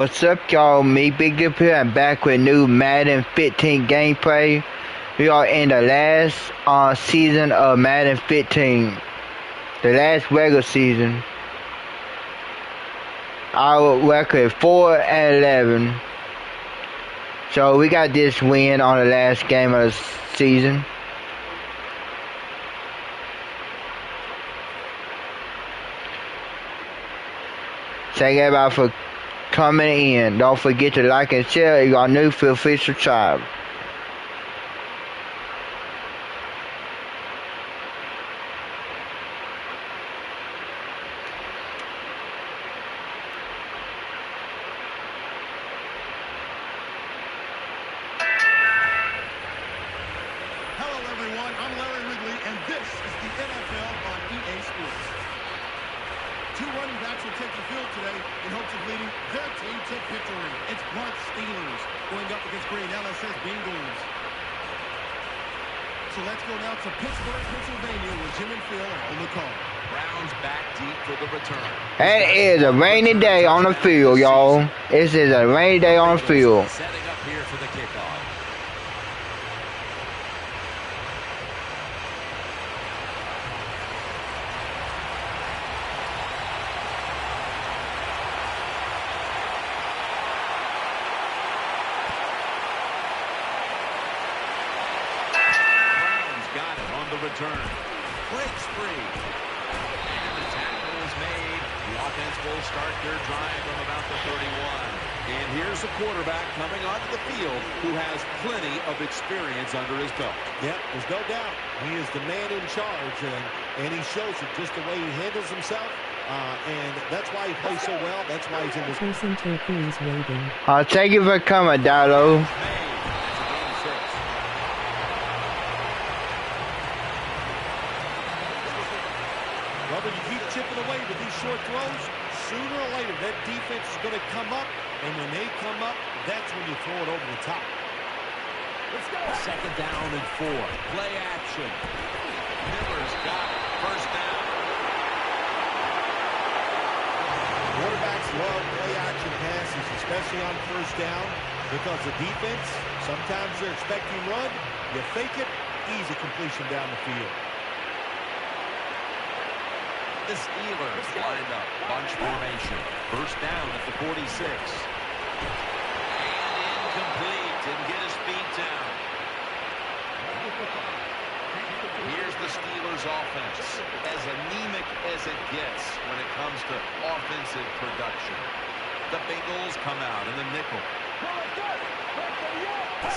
What's up, y'all? Me, Big Dip here. I'm back with new Madden 15 gameplay. We are in the last season of Madden 15. The last regular season. Our record 4-11. So we got this win on the last game of the season. Thank everybody for coming in. Don't forget to like and share. If you are new, feel free to subscribe. Hello everyone, I'm Larry Ridley, and this is the NFL on EA Sports. Two running backs will take the field today in hopes of leading their team to victory. It's Mark Steelers going up against Green LSS Bengals. So let's go now to Pittsburgh, Pennsylvania, where Jim and Phil are on the call. Browns back deep for the return. It is a rainy day on the field, y'all. This is a rainy day on the field. Setting up here for the kickoff. Return. Breaks free. And the tackle is made. The offense will start their drive from about the 31. And here's a quarterback coming onto the field who has plenty of experience under his belt. Yep, there's no doubt. He is the man in charge, and he shows it just the way he handles himself. And that's why he plays so well. That's why he's in this. Person Turkey is waiting. Thank you for coming, Dado. Well, when you keep chipping away with these short throws, sooner or later that defense is going to come up, and when they come up, that's when you throw it over the top. Let's go. Second down and 4. Play action. Miller's got it. First down. Quarterbacks love play action passes, especially on first down, because the defense, sometimes they're expecting run. You fake it, easy completion down the field. The Steelers lined up, bunch formation. First down at the 46. And incomplete. Didn't get his feet down. Here's the Steelers offense. As anemic as it gets when it comes to offensive production. The Bengals come out in the nickel.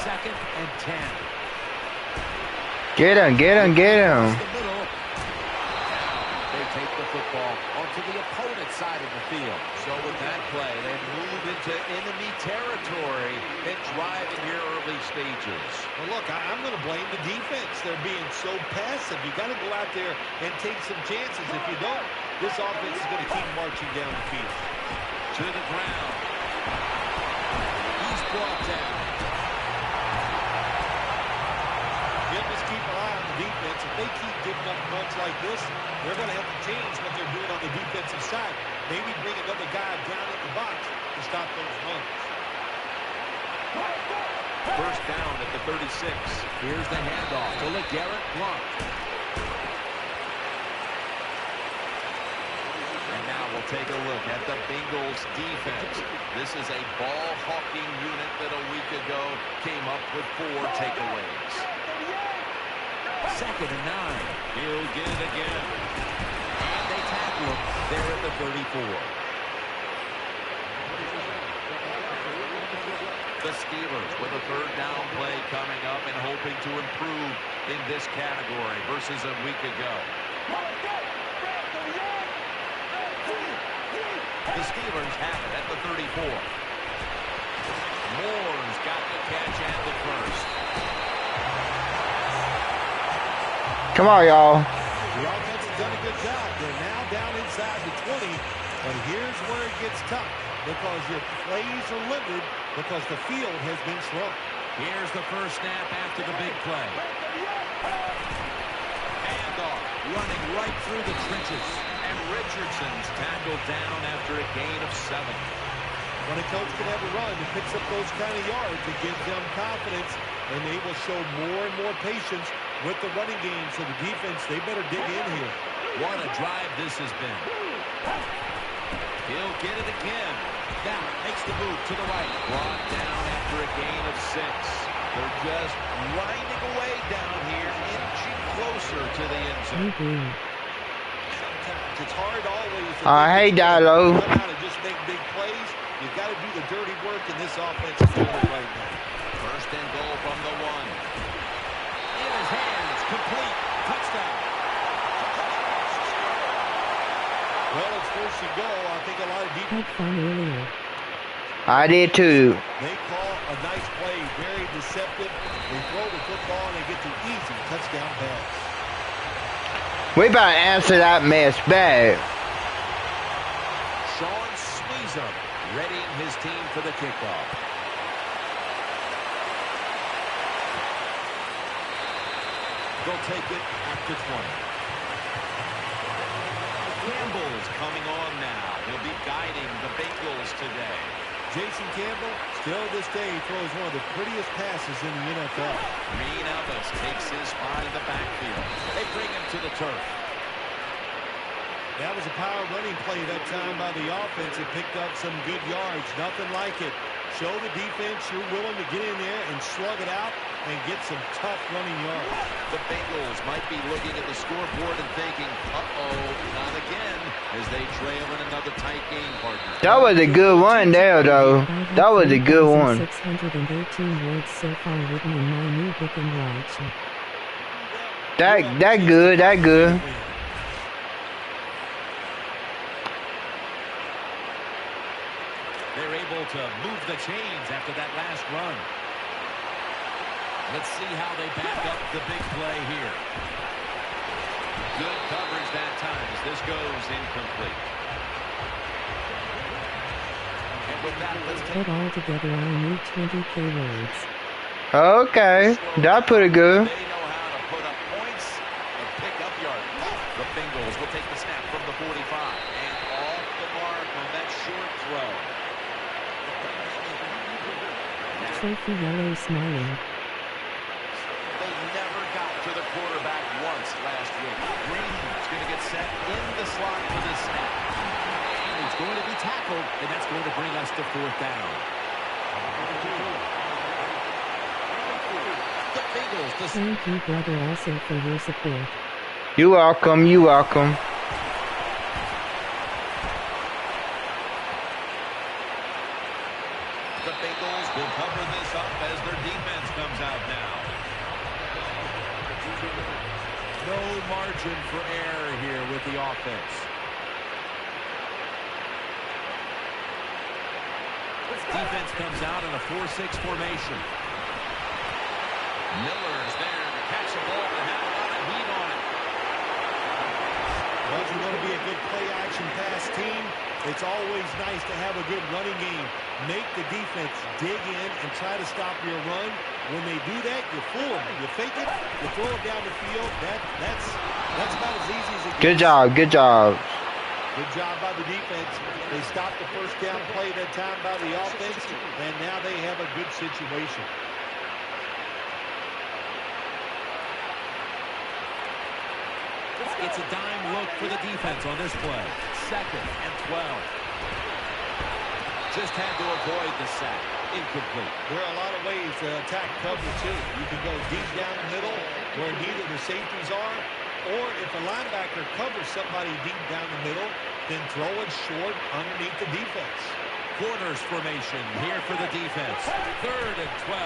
Second and 10. Get him, get him, get him. Take the football onto the opponent's side of the field. So with that play, they move into enemy territory and drive in your early stages. Well, look, I'm going to blame the defense. They're being so passive. You got to go out there and take some chances. If you don't, this offense is going to keep marching down the field. To the ground. He's brought down. You'll just keep an eye on the defense. If they keep giving up runs like this, they're going to have to change what they're doing on the defensive side. Maybe bring another guy down in the box to stop those runs. First down at the 36. Here's the handoff to LeGarrette Blount. And now we'll take a look at the Bengals defense. This is a ball-hawking unit that a week ago came up with 4 takeaways. Second and 9. He'll get it again. And they tackle him there at the 34. The Steelers with a third down play coming up and hoping to improve in this category versus a week ago. The Steelers have it at the 34. Moore's got the catch and the first. Come on, y'all. The offense has done a good job. They're now down inside the 20, but here's where it gets tough because your plays are limited because the field has been shrunk. Here's the first snap after the big play. Handoff, running right through the trenches. And Richardson's tackled down after a gain of 7. When a coach can have a run that picks up those kind of yards, it gives them confidence, and they will show more and more patience with the running game. So the defense, they better dig in here. What a drive this has been. He'll get it again. Now makes the move to the right. Brought down after a gain of 6. They're just grinding away down here, inching closer to the end zone. Sometimes it's hard always to Hey, Dilo. come out and just make big plays. You've got to do the dirty work, and this offense is doing it right now. First and goal from the 1. In his hands, complete. Touchdown. Well, it's first and goal. I think a lot of defense. I did too. They call a nice play, very deceptive. They throw the football, and they get the easy touchdown pass. We about to answer that mess back. Sean Sweezer readying his team for the kickoff. They'll take it after 20. Campbell is coming on now. He'll be guiding the Bengals today. Jason Campbell, still this day, throws one of the prettiest passes in the NFL. Green Elvis takes his spot in the backfield. They bring him to the turf. That was a power running play that time by the offense. It picked up some good yards. Nothing like it. Show the defense you're willing to get in there and slug it out and get some tough running yards. The Bengals might be looking at the scoreboard and thinking, uh-oh, not again, as they trail in another tight game, partner. That was a good one there, though. That was a good one. 618 words so far written in my new book in March. That good. That good. They're able to move the chains after that last run. Let's see how they back up the big play here. Good coverage that time as this goes incomplete. And with that, let's take... Put all together I need 20K words. Okay. That pretty good. They know how to put up points and pick up yards. The Bengals will take the snap from the 45 and off the mark on that short throw. Trophy yellow smiling. They never got to the quarterback once last week. Green's going to get set in the slot for this snap. And he's going to be tackled, and that's going to bring us to 4th down. The Bengals. Thank you, brother, also for your support. You welcome. You welcome. The Bengals will cover this up as their defense comes out now. No margin for error here with the offense. Defense comes out in a 4-6 formation. Miller's there to catch the ball and have a lot of heat on it. Well, if you want to be a good play-action pass team, it's always nice to have a good running game. Make the defense dig in and try to stop your run. When they do that, you fool them. You fake it, you throw it down the field. That's about as easy as it gets. Good job. Good job. Good job by the defense. They stopped the first down play that time by the offense, and now they have a good situation. It's a dime look for the defense on this play. 2nd and 12. Just had to avoid the sack. Incomplete. There are a lot of ways to attack cover, too. You can go deep down the middle where neither the safeties are, or if a linebacker covers somebody deep down the middle, then throw it short underneath the defense. Corners formation here for the defense. 3rd and 12.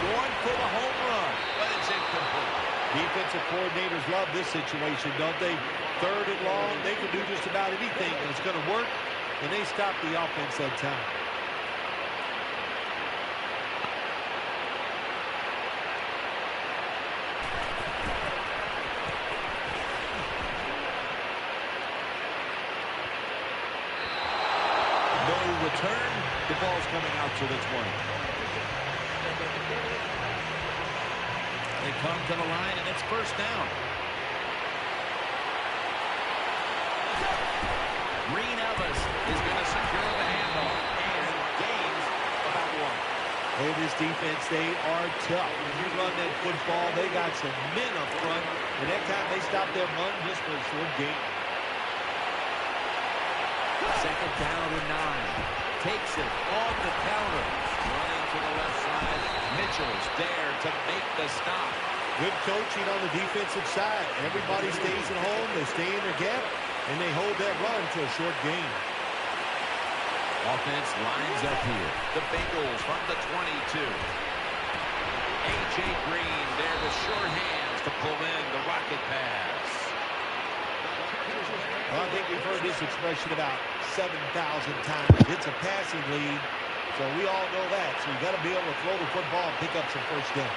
Going for the home run, but it's incomplete. Defensive coordinators love this situation, don't they? 3rd and long, they can do just about anything, and it's going to work, and they stop the offense that time. No return. The ball's coming out to the 20. They come to the line, and it's 1st down. Green Ellis is going to secure the handoff and gains about one. Hey, this defense, they are tough. When you run that football, they got some men up front. And that time they stopped that run just for a short gain. Second down and 9. Takes it on the counter. Running to the left side. Mitchell's there to make the stop. Good coaching on the defensive side. Everybody stays at home. They stay in their gap, and they hold that run to a short gain. Offense lines up here. The Bengals from the 22. A.J. Green there with short hands to pull in the rocket pass. Well, I think we've heard this expression about 7,000 times. It's a passing lead, so we all know that. So you got to be able to throw the football and pick up some first down.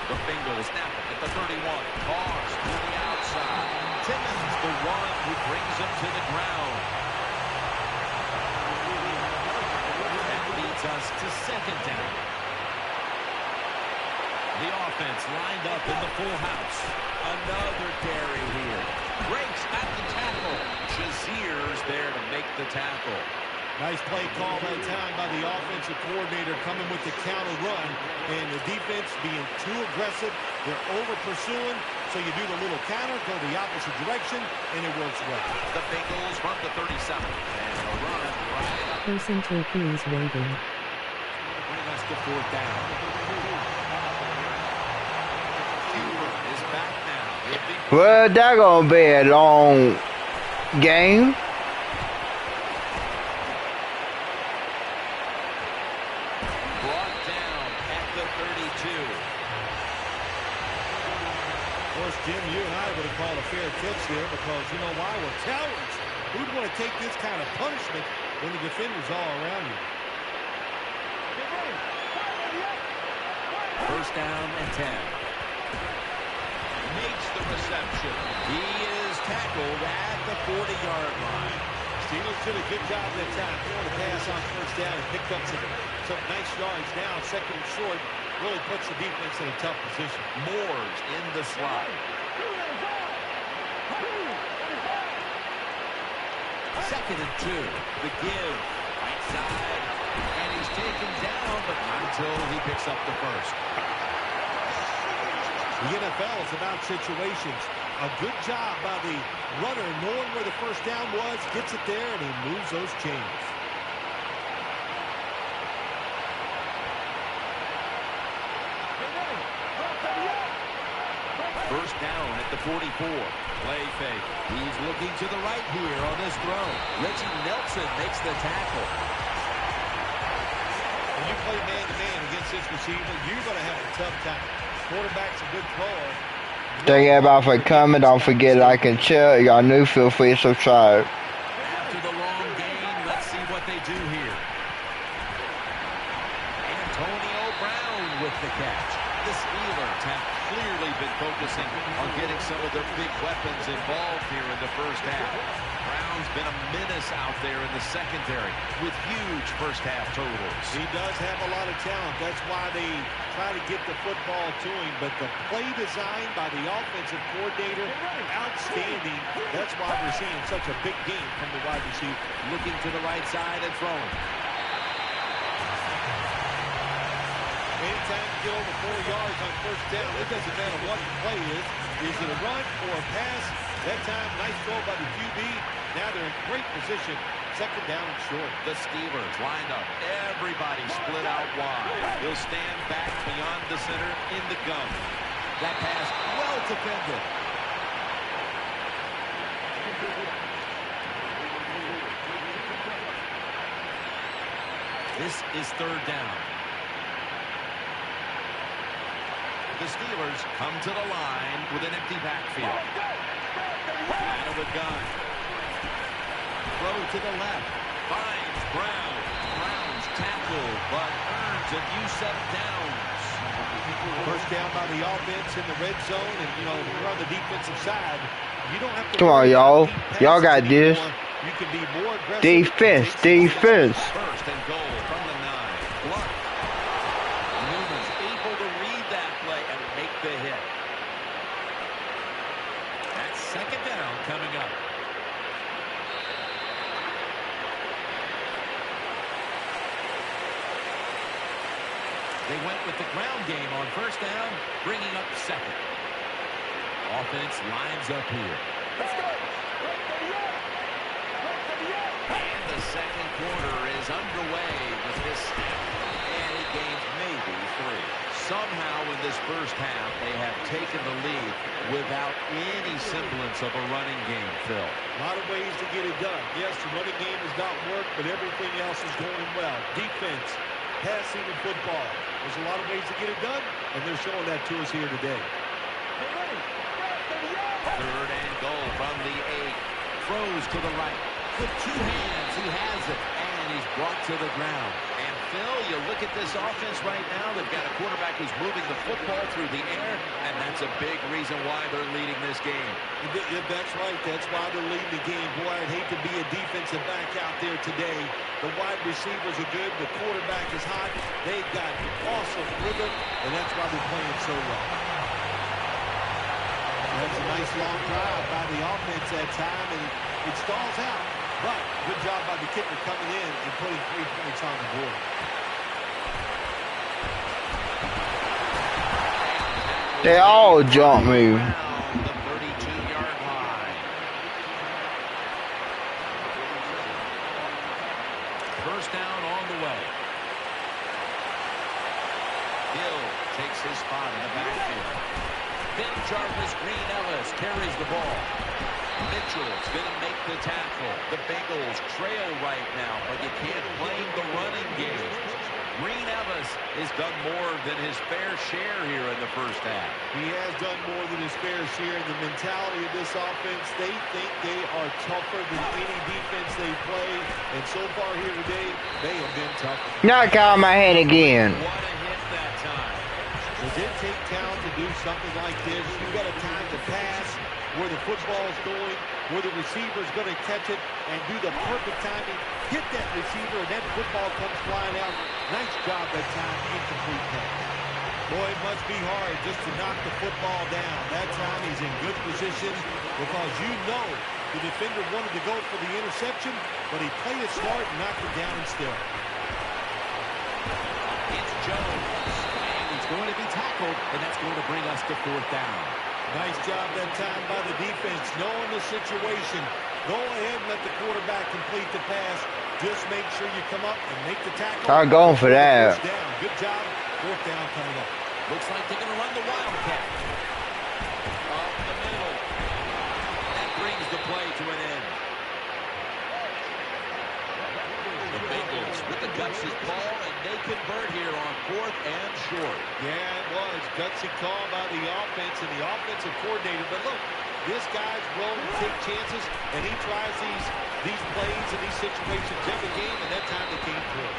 The Bengals snap it at the 31. Toss to the outside. Timmons, the one who brings him to the ground. That leads us to second down. The offense lined up in the full house. Another carry here. Breaks at the tackle. Shazier's there to make the tackle. Nice play call that time by the offensive coordinator coming with the counter run. And the defense being too aggressive. They're over-pursuing. So you do the little counter, go the opposite direction, and it works well. The Bengals from the 37. And a run right up. Person Turkey's waiting. Bring us to fourth down. Is back now. Well, that's gonna be a long game. Brought down at the 32. Of course, Jim, you and I would have called a fair catch there because, you know why? We're cowards. Who'd want to take this kind of punishment when the defender's all around you? First down and 10. Makes the reception. He is tackled at the 40-yard line. Steelers did a good job that time throwing a pass on first down and picked up some nice yards now. Second and short really puts the defense in a tough position. Moore's in the slot. Second and 2. The give. Right side. And he's taken down, but not until he picks up the first. The NFL is about situations. A good job by the runner knowing where the first down was, gets it there, and he moves those chains. First down at the 44. Play fake. He's looking to the right here on this throw. Reggie Nelson makes the tackle. When you play man-to-man against this receiver, you're going to have a tough time. Quarterback's a good thrower. Thank you everybody for coming. Don't forget to like and share. Y'all new, feel free to subscribe. After the long gain, let's see what they do here. Antonio Brown with the catch. The Steelers have clearly been focusing on getting some of their big weapons involved here in the first half. Brown's been a menace out there in the secondary with huge first-half totals. He does have a lot of talent. That's why they try to get the football to him. But the play design by the offensive coordinator, outstanding. That's why we're seeing such a big game from the wide receiver. Looking to the right side and throwing. Anytime you get over 4 yards on first down, it doesn't matter what the play is. Is it a run or a pass? That time, nice throw by the QB. Now they're in great position. Second down and short. The Steelers lined up. Everybody split out wide. He'll stand back beyond the center in the gun. That pass well defended. This is third down. The Steelers come to the line with an empty backfield. Out of the gun. Throw to the left. Finds Brown. Brown's tackled, but earns a few set of downs. First down by the offense in the red zone, and, you know, if you're on the defensive side, you don't have to... Come on, y'all. Y'all got this. You can be more aggressive. Defense. First and goal from the 9. Blunt. Newman's able to read that play and make the hit. That's second down coming up. They went with the ground game on first down, bringing up second. Offense lines up here. Let's go. And the second quarter is underway with this snap. And he gains maybe 3. Somehow in this first half, they have taken the lead without any semblance of a running game, Phil. A lot of ways to get it done. Yes, the running game has not worked, but everything else is going well. Defense, passing, and football. There's a lot of ways to get it done, and they're showing that to us here today. Third and goal from the 8. Throws to the right. With 2 hands, he has it, and he's brought to the ground. And Phil, you look at this offense right now, they've got a quarterback who's moving the football through the air, and that's a big reason why they're leading this game. That's right. That's why they're leading the game. Boy, I'd hate to be a defensive back out there today. The wide receivers are good. The quarterback is hot. They've got awesome rhythm, and that's why they're playing so well. That's a nice long drive by the offense that time, and it stalls out. But good job by the kicker coming in and putting 3 points on the board. They all jump me. The 32-yard line. First down on the way. Hill takes his spot in the backfield. Ben Jarvis, Green Ellis carries the ball. Mitchell's going to make the tackle. The Bengals trail right now, but you can't blame the running game. Green Ellis has done more than his fair share here in the first half. He has done more than his fair share. The mentality of this offense, they think they are tougher than any defense they play. And so far here today, they have been tougher. Knock out my head again. What a hit that time. Does it take talent to do something like this? You've got a time to pass, where the football is going, where the receiver is going to catch it, and do the perfect timing, hit that receiver, and that football comes flying out. Nice job that time, incomplete pass. Boy, it must be hard just to knock the football down. That time he's in good position because you know the defender wanted to go for the interception, but he played it smart and knocked it down instead. It's Jones. Going to be tackled, and that's going to bring us to 4th down. Nice job that time by the defense, knowing the situation. Go ahead and let the quarterback complete the pass. Just make sure you come up and make the tackle. I'm going for that. Down. Good job. 4th down coming up. Looks like they're going to run the Wildcat. Up the middle. That brings the play to an end. The Bengals with the Guts' ball, and they convert here on 4th and short. Yeah, it was. Gutsy call by the offense and the offensive coordinator. But look, this guy's willing to take chances, and he tries these plays and these situations every game, and that time they came through.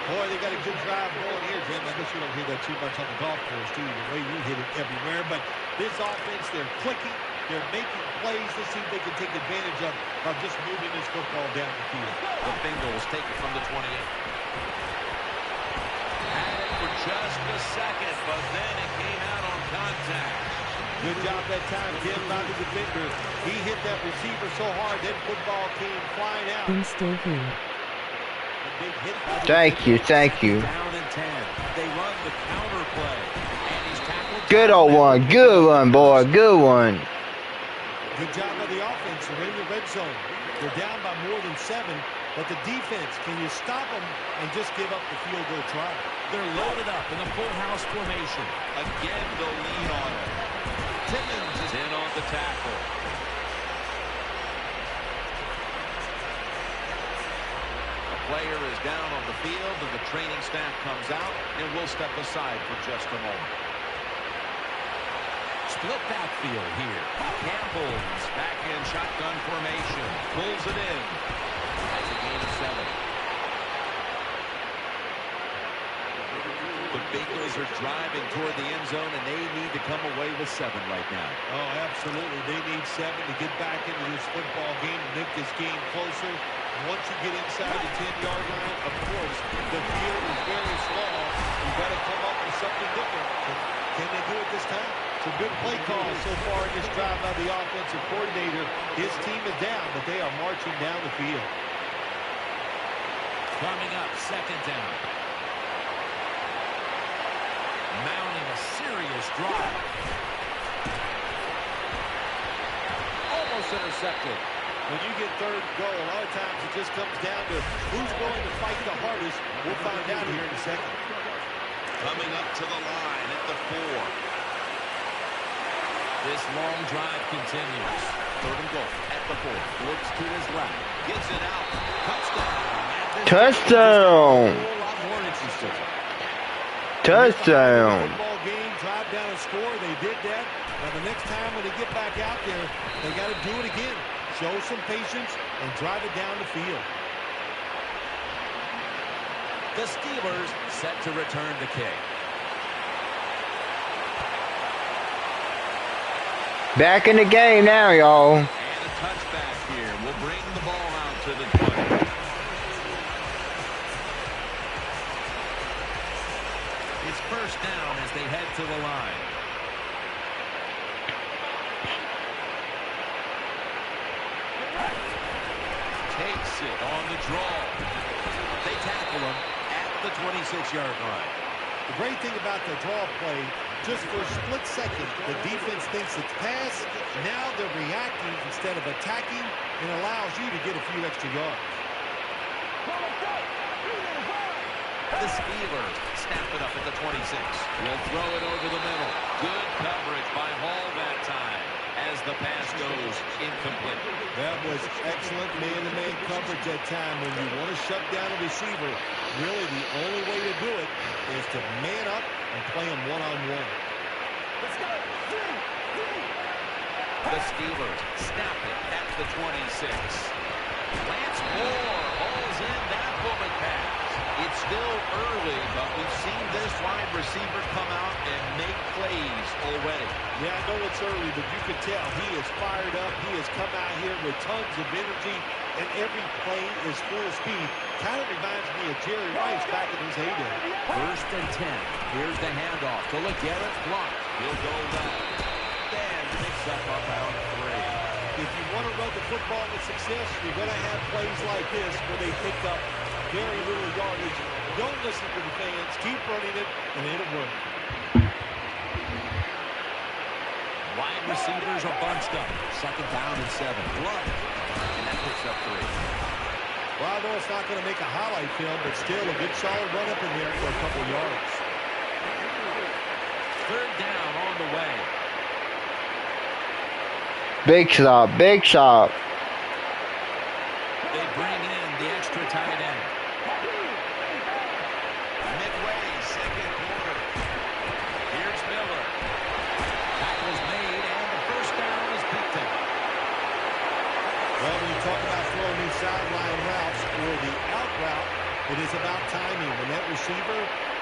Boy, they got a good drive going here, Jim. I guess you don't hear that too much on the golf course, too. The way you hit it everywhere. But this offense, they're clicking. They're making plays. Let's see if they can take advantage of just moving this football down the field. The Bengals take it from the 28. Had it for just a second, but then it came out on contact. Good job that time, Jim, by the defender. He hit that receiver so hard, that football came flying out. I'm still here. Big hit by the Thank you, thank you. Down and 10. They run the counter play. And he's tackled. Good old one, good one, boy, good one. Good job by the offense. They're in the red zone. They're down by more than 7, but the defense, can you stop them and just give up the field goal try? They're loaded up in a full house formation. Again, they'll lean on it. Timmons is in on the tackle. A player is down on the field, and the training staff comes out, and we'll step aside for just a moment. Split backfield here. Campbell's back in shotgun formation. Pulls it in. That's a gain of 7. The Bengals are driving toward the end zone, and they need to come away with 7 right now. Oh, absolutely. They need 7 to get back into this football game and make this game closer. Once you get inside the 10-yard line, of course, the field is very small. You've got to come up with something different. Can they do it this time? It's a good play call so far in this drive by the offensive coordinator. His team is down, but they are marching down the field. Coming up, second down. Mounting a serious drive. Almost intercepted. When you get third and goal, a lot of times it just comes down to who's going to fight the hardest. We'll find out here in a second. Coming up to the line at the 4. This long drive continues. Third and goal at the 4. Looks to his left. Gets it out. Touchdown. Touchdown. A whole lot more interesting. Touchdown. Football game, drive down and score. They did that. Now the next time when they get back out there, they got to do it again. Show some patience and drive it down the field. The Steelers set to return the kick. Back in the game now, y'all. And a touchback here will bring the ball out to the 20. It's first down as they head to the line. Takes it on the draw. They tackle him at the 26-yard line. The great thing about the draw play, just for a split second, the defense thinks it's pass. Now they're reacting instead of attacking, and allows you to get a few extra yards. The Steelers snap it up at the 26. Will throw it over the middle. Good coverage by Hall that time as the pass goes incomplete. That was excellent man-to-man coverage that time. When you want to shut down a receiver, really the only way to do it is to man up and play him one-on-one. The Steelers snap it at the 26. Lance Moore hauls in that bullet pass. It's still early, but we've seen this wide receiver come out and make plays already. Yeah, I know it's early, but you can tell he is fired up. He has come out here with tons of energy, and every play is full speed. Kind of reminds me of Jerry Rice back in his heyday. First and 10. Here's the handoff to LeGarrette Blount. He'll go left. And picks up about 3. If you want to run the football with success, you're going to have plays like this where they pick up very little yardage. Don't listen to the fans. Keep running it, and it'll work. Wide receivers are bunched up. Second down and 7. Blount. And that picks up 3. Well, I know it's not going to make a highlight film, but still a good solid run up in there for a couple yards. Third down on the way. Big shot, big shot. They bring in the extra tight end. Midway, second quarter. Here's Miller. Tackle's made, and the first down is picked up. Well, when you talk about throwing these sideline routes or the out route, it is about timing. When that receiver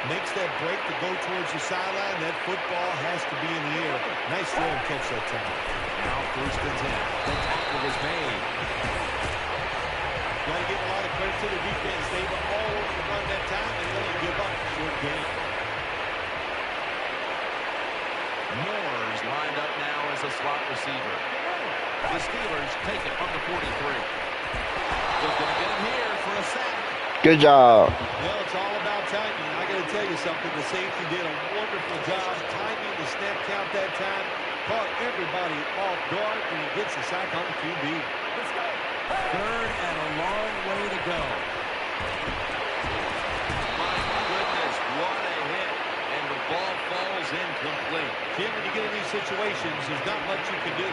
makes that break to go towards the sideline, that football has to be in the air. Nice throw and catch that time. Now first and 10. The tackle is made. Got to give a lot of credit to the defense. They were all over the run that time, and they didn't give up a short game. Moore's lined up now as a slot receiver. The Steelers take it from the 43. They're going to get him here for a sack. Good job. Well, it's all about timing. I got to tell you something. The safety did a wonderful job timing the snap count that time. Caught everybody off guard, and he gets the sack on the QB. Let's go. Third and a long way to go. My goodness, what a hit. And the ball falls incomplete. Jim, when you get in these situations, there's not much you can do.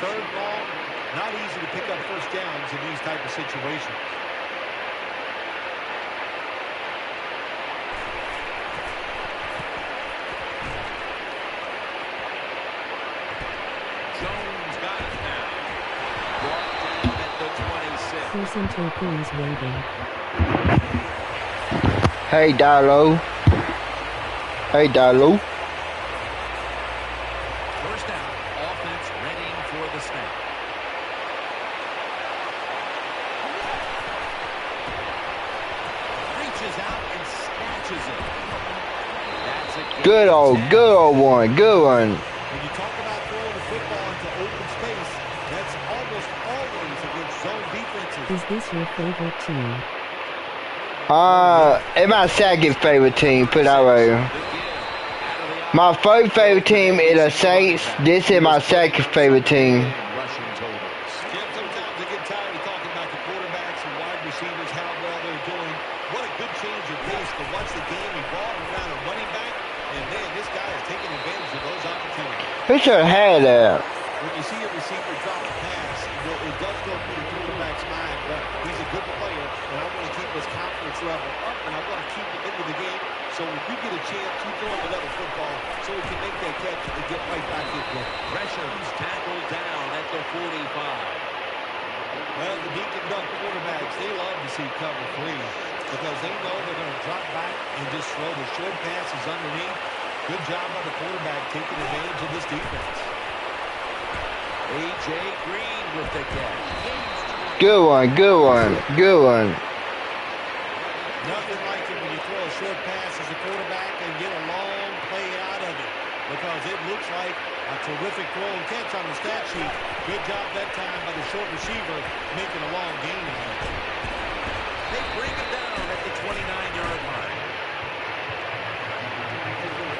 Third and long, not easy to pick up first downs in these type of situations. Jones got it now. Brought down at the 26. Presenter please waiting. Hey, Darlo. Hey, Darlo. First down, offense readying for the snap. Reaches out and snatches it. That's a Good old one. Good one. When you talk about throwing the football into open space, that's almost always against zone defenses. Is this your favorite team? It's my second favorite team, put that way. My first favorite team is the Saints. This is my second favorite team. Sometimes I get tired of talking about the quarterbacks and wide receivers, how well they're doing. What a good change of pace to watch the game evolve around a running back. And man, this guy is taking advantage of those opportunities. Who should have had that? When you see a receiver drop a pass, it does go through the quarterback's mind, but he's a good player, and I want to keep his confidence level up, and I want to keep it into the game. So when you get a chance, you throw him another football so he can make that catch and get right back into it. Gresham's tackled down at the 45. Well, the deep and dunk quarterbacks, they love to see cover 3 because they know they're going to drop back and just throw the short passes underneath. Good job by the quarterback taking advantage of this defense. A.J. Green with the catch. Good one, good one, good one. Nothing like it when you throw a short pass as a quarterback and get a long play out of it because it looks like a terrific throw and catch on the stat sheet. Good job that time by the short receiver making a long gain on it. They bring him down at the 29-yard line.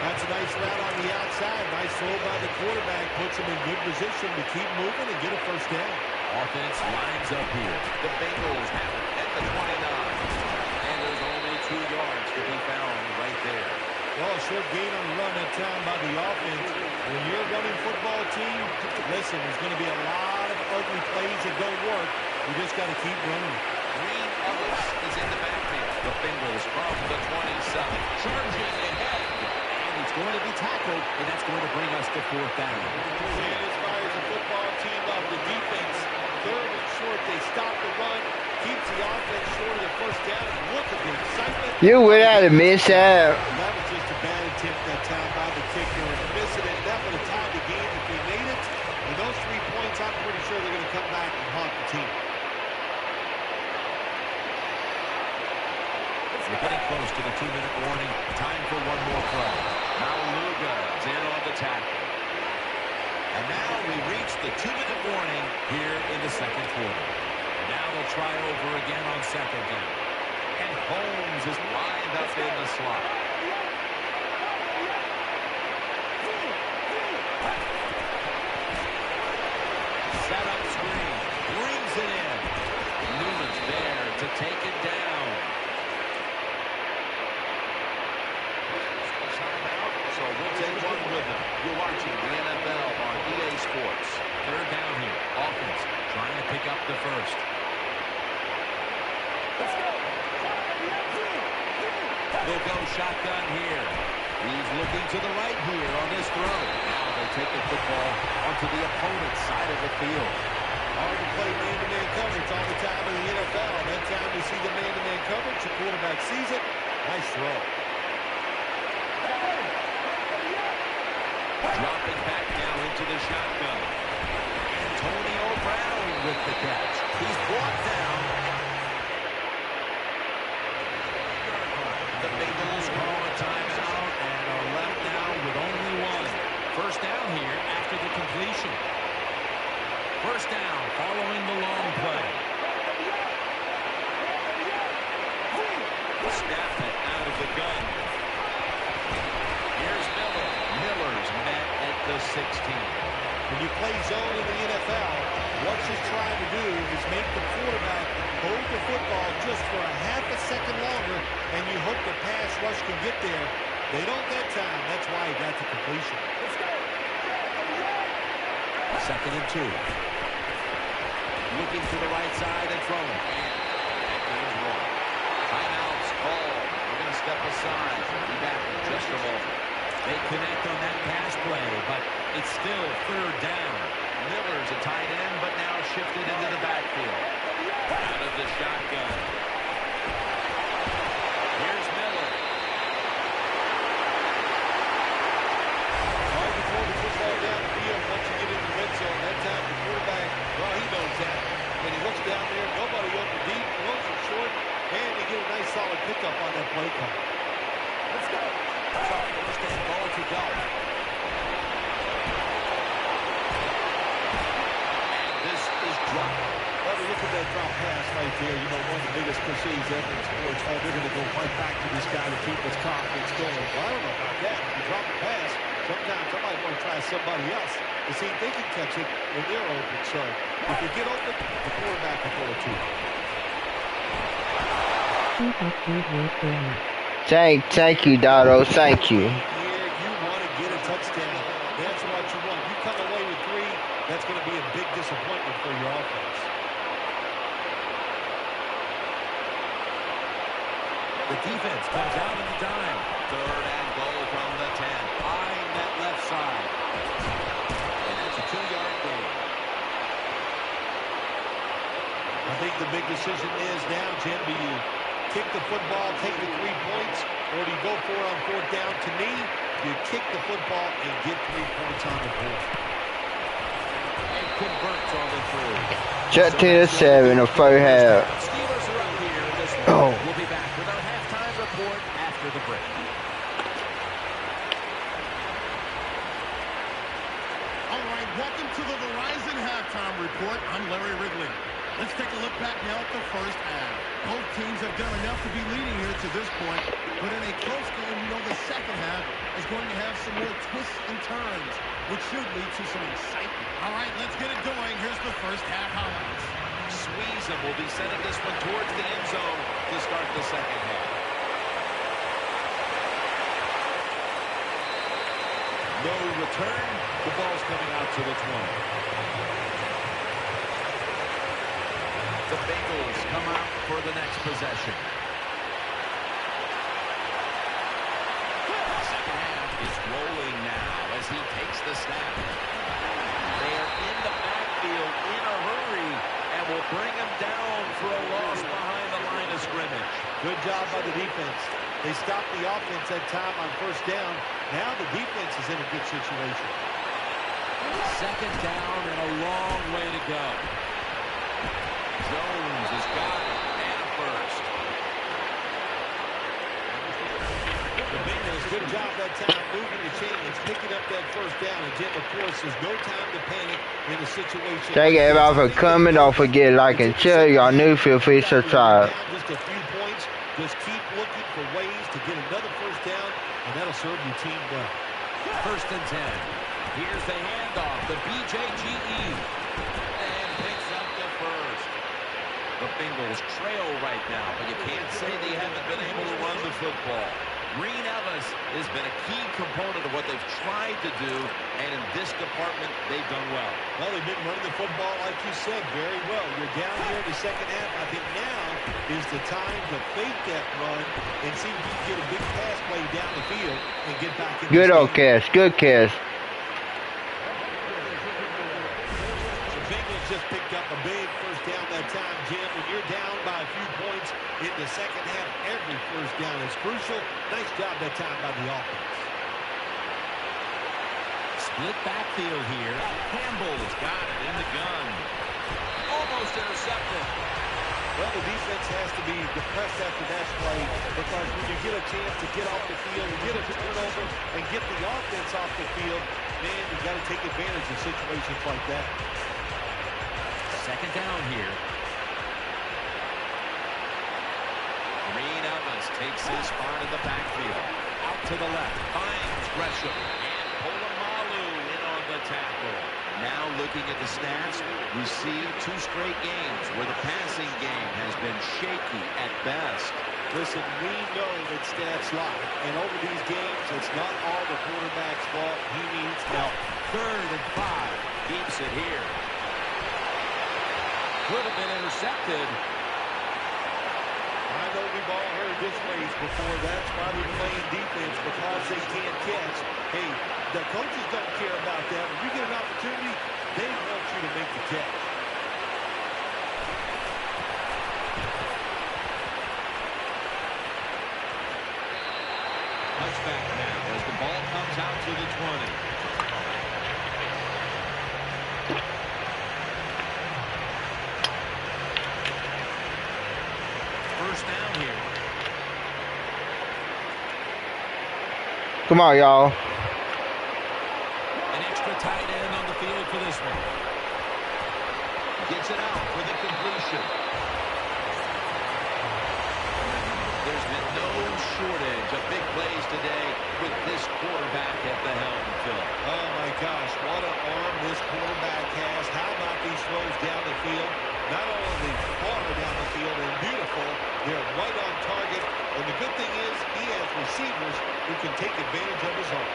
That's a nice route on the outside. Nice throw by the quarterback. Puts him in good position to keep moving and get a first down. Offense lines up here. The Bengals have it at the 29. And there's only 2 yards to be found right there. Well, a short gain on the run that time by the offense. When you're a running football team, listen, there's going to be a lot of ugly plays that don't work. You just got to keep running. Green Ellis is in the backfield. The Bengals from the 27. Charging ahead. And he's going to be tackled, and that's going to bring us to 4th down. And as far as the football team of the defense, 3rd and short, they stop the run, keeps the offense short of the first down, and look at the excitement. You would have missed that. That was just a bad attempt that time by the kicker, and missing it, that would have tied the game if they made it. And those 3 points, I'm pretty sure they're going to come back and haunt the team. We're getting close to the 2-minute warning. Time for one more play. Maluga's in on the tackle. And now we reach the 2-minute warning here in the second quarter. Now they'll try over again on 2nd down. And Holmes is lined up in the slot. Set up screen. Brings it in. Newman's there to take it down. So we'll take one with them. You're watching the NFL on EA Sports. 3rd down here. Offense trying to pick up the first. They'll go shotgun here. He's looking to the right here on this throw. Now they take the football onto the opponent's side of the field. Hard to play man-to-man coverage all the time in the NFL. That time we see the man-to-man coverage, the quarterback sees it. Nice throw. Dropping back now into the shotgun. Antonio Brown with the catch. He's brought down. The Bengals call a timeout and are left now with only 1. First down here after the completion. First down following the long play. Snap it out of the gun. Here's Miller. Miller's met at the 16. When you play zone in the NFL, what you're trying to do is make the quarterback hold the football just for a half a second longer, and you hope the pass rush can get there. They don't that time. That's why he got the completion. Let's go. 2nd and 2. Looking to the right side and throwing. That goes wrong. Timeouts called. We're going to step aside. We'll be back in just a moment. They connect on that pass play, but it's still 3rd down. Miller's a tight end, but now shifted into the backfield. Out of the shotgun. Here's Miller. Hard to throw the football down the field once you get into the red zone. That time the quarterback, well, he knows that. And he looks down there, nobody open deep, throws it short, and you get a nice solid pickup on that play call. Let's go. So first and goal to go. And this is dropped. Well, we look at that drop pass right there, you know, one of the biggest cliches ever in sports. Oh, they're going to go right back to this guy to keep his confidence going. Well, I don't know about that. If you drop a pass, sometimes somebody want to try somebody else to see if they can catch it when they're open. So if you get open, the quarterback will throw it to you. Thank you, Dotto. Thank you. Here, you want to get a touchdown. That's what you want. You come away with 3, that's going to be a big disappointment for your offense. The defense comes out in the dime. 3rd and goal from the 10. Eyeing that left side. And that's a 2-yard gain. I think the big decision is now, Jim, do you kick the football, take the 3 points, or do you go for it on 4th down? To me, you kick the football and get 3 points on the board. And converts on the 3. Shut to the 7 of first half. Steelers are up here in this one. Oh. We'll be back with our halftime report after the break. All right, welcome to the Verizon Halftime Report. I'm Larry Wrigley. Let's take a look back now at the first half. Both teams have done enough to be leading here to this point, but in a close game, you know the second half is going to have some more twists and turns, which should lead to some excitement. All right, let's get it going. Here's the first half highlights. Sweezem will be sending this one towards the end zone to start the second half. No return. The ball's coming out to the 20. The Bengals come out for the next possession. Second half is rolling now as he takes the snap. They are in the backfield in a hurry and will bring him down for a loss behind the line of scrimmage. Good job by the defense. They stopped the offense that time on 1st down. Now the defense is in a good situation. Second down and a long way to go. Jones has got it, and a first. The Bengals, good job that time moving the chains, picking up that 1st down. And Jim, of course, there's no time to panic in a situation. Thank everybody for coming. Don't forget to like and share. Y'all new, feel free to subscribe. Just a few points. Just keep looking for ways to get another 1st down, and that'll serve your team well. 1st and 10. Here's the handoff, the BJGE, and picks up the first. The Bengals trail right now, but you can't say they haven't been able to run the football. Green Ellis has been a key component of what they've tried to do, and in this department, they've done well. Well, they've been running the football, like you said, very well. You're down here in the second half. I think now is the time to fake that run and see if you can get a big pass play down the field and get back in. Good old Cash. Good Cash. Just picked up a big 1st down that time, Jim. When you're down by a few points in the second half, every 1st down is crucial. Nice job that time by the offense. Split backfield here. Campbell's got it in the gun. Almost intercepted. Well, the defense has to be depressed after that play because when you get a chance to get off the field, get a turnover, and get the offense off the field, man, you've got to take advantage of situations like that. Second down here. Green Ellis takes his spot in the backfield. Out to the left. Finds Gresham. And Polamalu in on the tackle. Now looking at the stats, we see 2 straight games where the passing game has been shaky at best. Listen, we know that stats lie. And over these games, it's not all the quarterback's fault. He needs help. 3rd and 5. Keeps it here. Could have been intercepted. I know we've all heard this phrase before. That's why we're playing defense, because they can't catch. Hey, the coaches don't care about that. When you get an opportunity, they want you to make the catch. Touchback now as the ball comes out to the 20. First down here. Come on, y'all. An extra tight end on the field for this one. Gets it out for the completion. There's been no shortage of big plays today with this quarterback at the helm, Phil. Oh, my gosh, what an arm this quarterback has. How about these throws down the field? Not only far down the field and beautiful, they're right on target. And the good thing is he has receivers who can take advantage of his arm.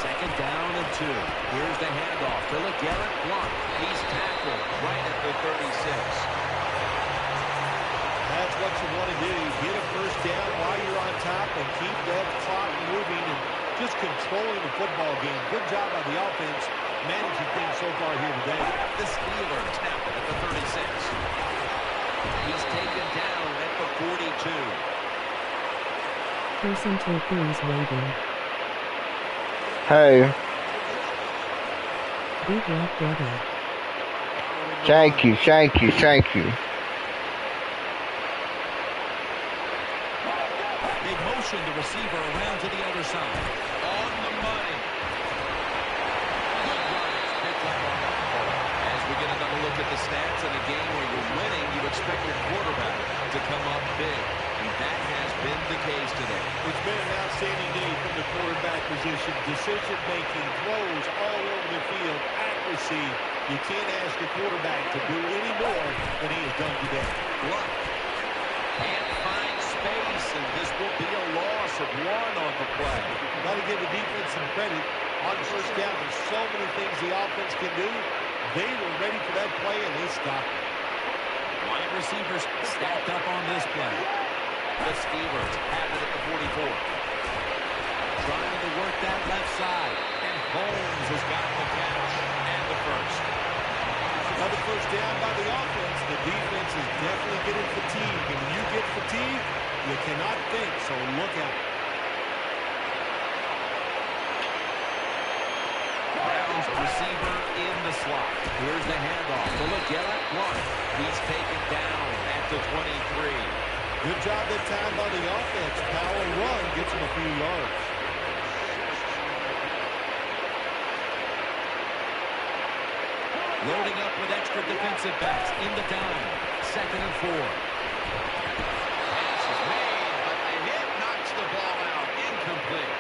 Second down and 2. Here's the handoff to LeGarrette Blount. He's tackled right at the 36. That's what you want to do. Get a first down while you're on top and keep that clock moving and just controlling the football game. Good job by the offense managing things so far here today. The Steelers snap it at the 36. He's taken down at the 42. Person taking is waiting. Hey, Big luck, brother. thank you, thank you, thank you. They motion the receiver around to the other side. On the money. Good run. Picked up on that ball. As we get another look at the stats in a game where you're winning, you expect your quarterback to come up big. And that has been the case today. It's been an outstanding day from the quarterback position. Decision-making, throws all over the field, accuracy. You can't ask the quarterback to do any more than he has done today. Luck. Can't find space, and this will be a loss of 1 on the play. Got to give the defense some credit. On first down, there's so many things the offense can do. They were ready for that play, and they stopped it. Wide receivers stacked up on this play. The Steelers have it at the 44. Trying to work that left side. And Holmes has got the catch and the first. Another first down by the offense. The defense is definitely getting fatigued. And when you get fatigued, you cannot think, so look out. Browns receiver in the slot. Here's the handoff to LeGarrette Blount. He's taken down at the 23. Good job that time by the offense. Power run gets him a few yards. Loading up with extra defensive backs in the dime. 2nd and 4. Pass is made, but the hit knocks the ball out. Incomplete.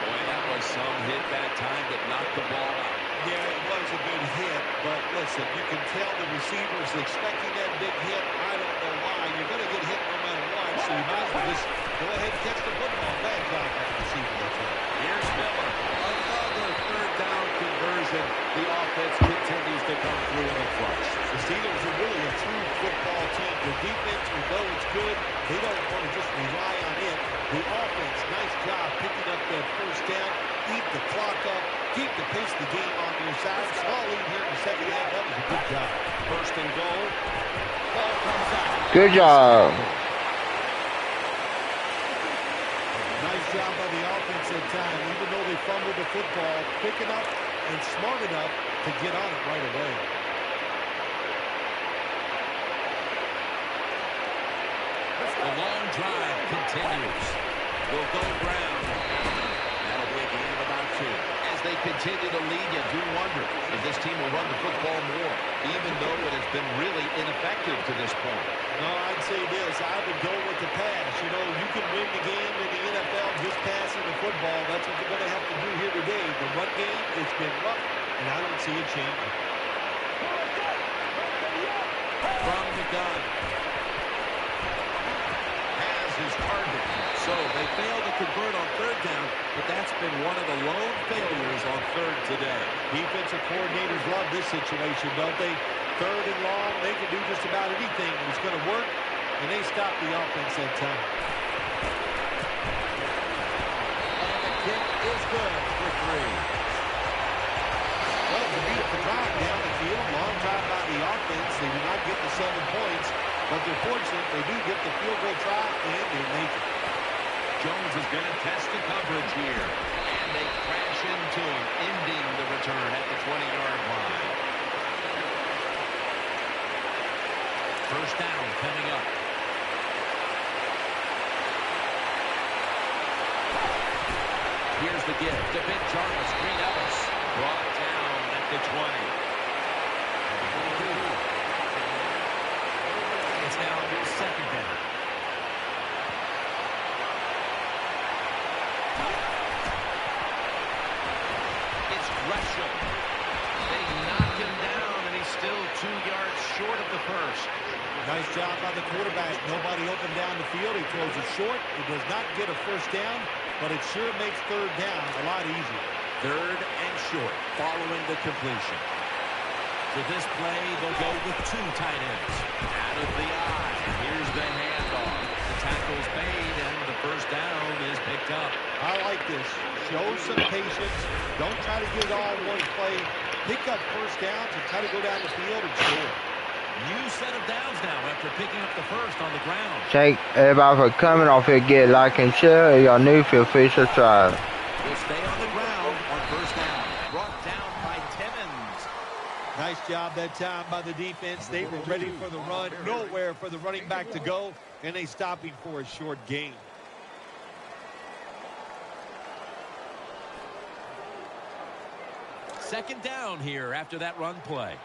Boy, that was some hit that time that knocked the ball out. Yeah, it was a good hit, but listen, you can tell the receivers expecting that big hit. I don't know why. You're going to get hit no matter what, so you might as well just go ahead and catch the football. Bad job by the receiver that time. Here's Miller. Another 3rd down conversion. The offense continues to come through in the clutch. The Steelers are really a true football team. The defense, we know it's good. They don't want to just rely on it. The offense, nice job picking up that first down, eat the clock up, keep the pace of the game on their side. Small lead here in the second half. That was a good job. 1st and goal. Ball comes out. Good job. Nice job by the offense that time. Even though they fumbled the football, picking up and smart enough to get on it right away. The long drive continues. Will go Brown. That'll be a gain of about 2. As they continue to lead, you do wonder if this team will run the football more, even though it has been really ineffective to this point. No, I'd say this. I would go with the pass. You know, you can win the game in the NFL just passing the football. That's what you're going to have to do here today. The run game, it's been rough, and I don't see it changing. From the gun. Has his target. So they failed to convert on 3rd down, but that's been one of the lone failures on 3rd today. Defensive coordinators love this situation, don't they? 3rd and long, they can do just about anything. It's going to work, and they stop the offense that time. And the kick is good for 3. Well, it's a beautiful drive down the field. Long drive by the offense. They do not get the 7 points, but they're fortunate. They do get the field goal try, and they make it. Jones is going to test the coverage here. And they crash into him, ending the return at the 20-yard line. 1st down coming up. here's the give to Ben Jarvis. Green Ellis brought down at the 20. It's now second down. It's Gresham. They knock him down, and he's still 2 yards short of the first. Nice job by the quarterback. Nobody open down the field. He throws it short. It does not get a first down, but it sure makes third down a lot easier. Third and short following the completion. To this play, they'll go with 2 tight ends. Out of the eye. Here's the handoff. The tackle's made, and the first down is picked up. I like this. Show some patience. Don't try to get it all in one play. Pick up first downs and try to go down the field and score. New set of downs now after picking up the first on the ground. Thank everybody for coming off here. Get like and share. Y'all new, feel free to subscribe. Will stay on the ground on first down. Brought down by Timmons. Nice job that time by the defense. They were ready for the run. Nowhere for the running back to go, and they stopped him for a short gain. Second down here after that run play.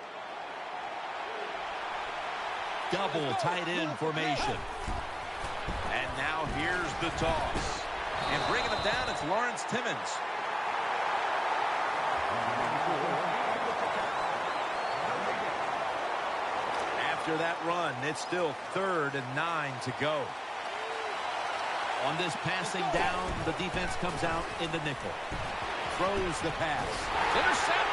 Double tight end formation. And now here's the toss. And bringing him down, it's Lawrence Timmons. After that run, it's still 3rd and 9 to go. On this passing down, the defense comes out in the nickel. Throws the pass. Intercepted!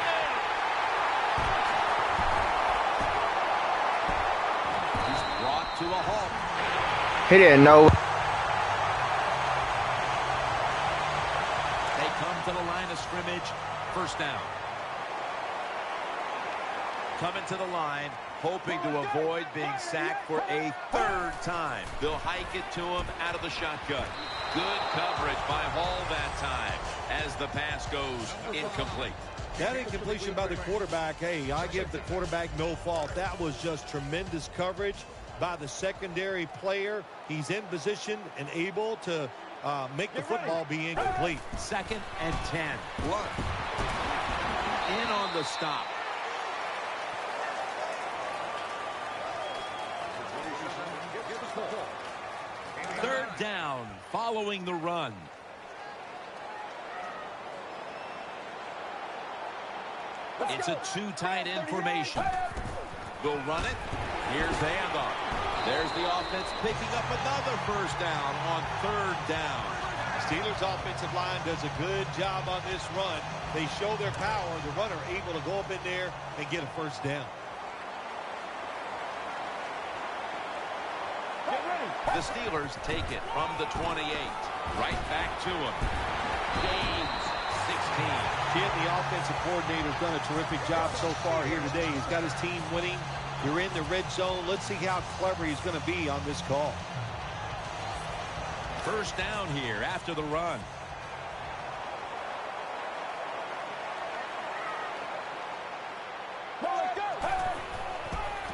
He's brought to a halt. He didn't know. They come to the line of scrimmage. First down. Coming to the line, hoping to avoid being sacked for a 3rd time. They'll hike it to him out of the shotgun. Good coverage by Hall that time as the pass goes incomplete. That incompletion by the quarterback, hey, I give the quarterback no fault. That was just tremendous coverage by the secondary player. He's in position and able to make the football be incomplete. 2nd and 10. Blunt. In on the stop. Third down following the run. It's a 2 tight end formation. They'll run it. Here's the handoff. There's the offense picking up another first down on 3rd down. Steelers offensive line does a good job on this run. They show their power. The runner able to go up in there and get a first down. The Steelers take it from the 28. Right back to him. Gains 16. Ken, the offensive coordinator's done a terrific job so far here today. He's got his team winning. You're in the red zone. Let's see how clever he's going to be on this call. First down here after the run.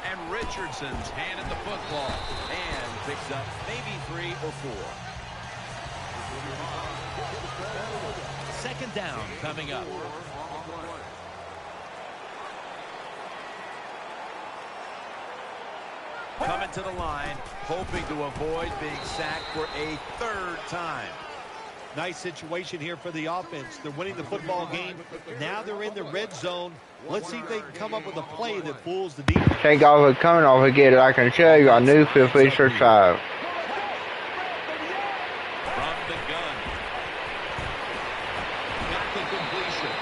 And Richardson's handed the football and picks up maybe 3 or 4. Second down coming up. Coming to the line, hoping to avoid being sacked for a 3rd time. Nice situation here for the offense. They're winning the football game. Now they're in the red zone. Let's see if they can come up with a play that fools the defense. Thank y'all for coming off here. Get like and share. Y'all new, feel free to subscribe. From the gun. Got the completion.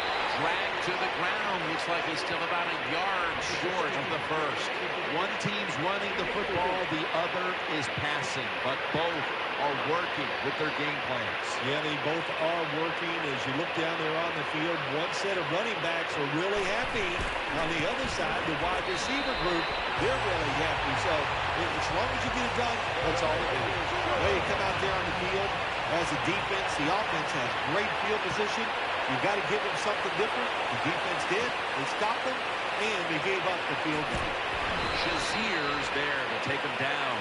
Dragged to the ground. Looks like he's still about a yard short of the first. One team's running the football, the other is passing, but both are working with their game plans. Yeah, they both are working. As you look down there on the field, one set of running backs are really happy. On the other side, the wide receiver group, they're really happy. So as long as you get it done, that's all it is. Well, you come out there on the field as a defense. The offense has great field position. You've got to give them something different. The defense did. They stopped them, and they gave up the field goal. Shazier's there to take him down.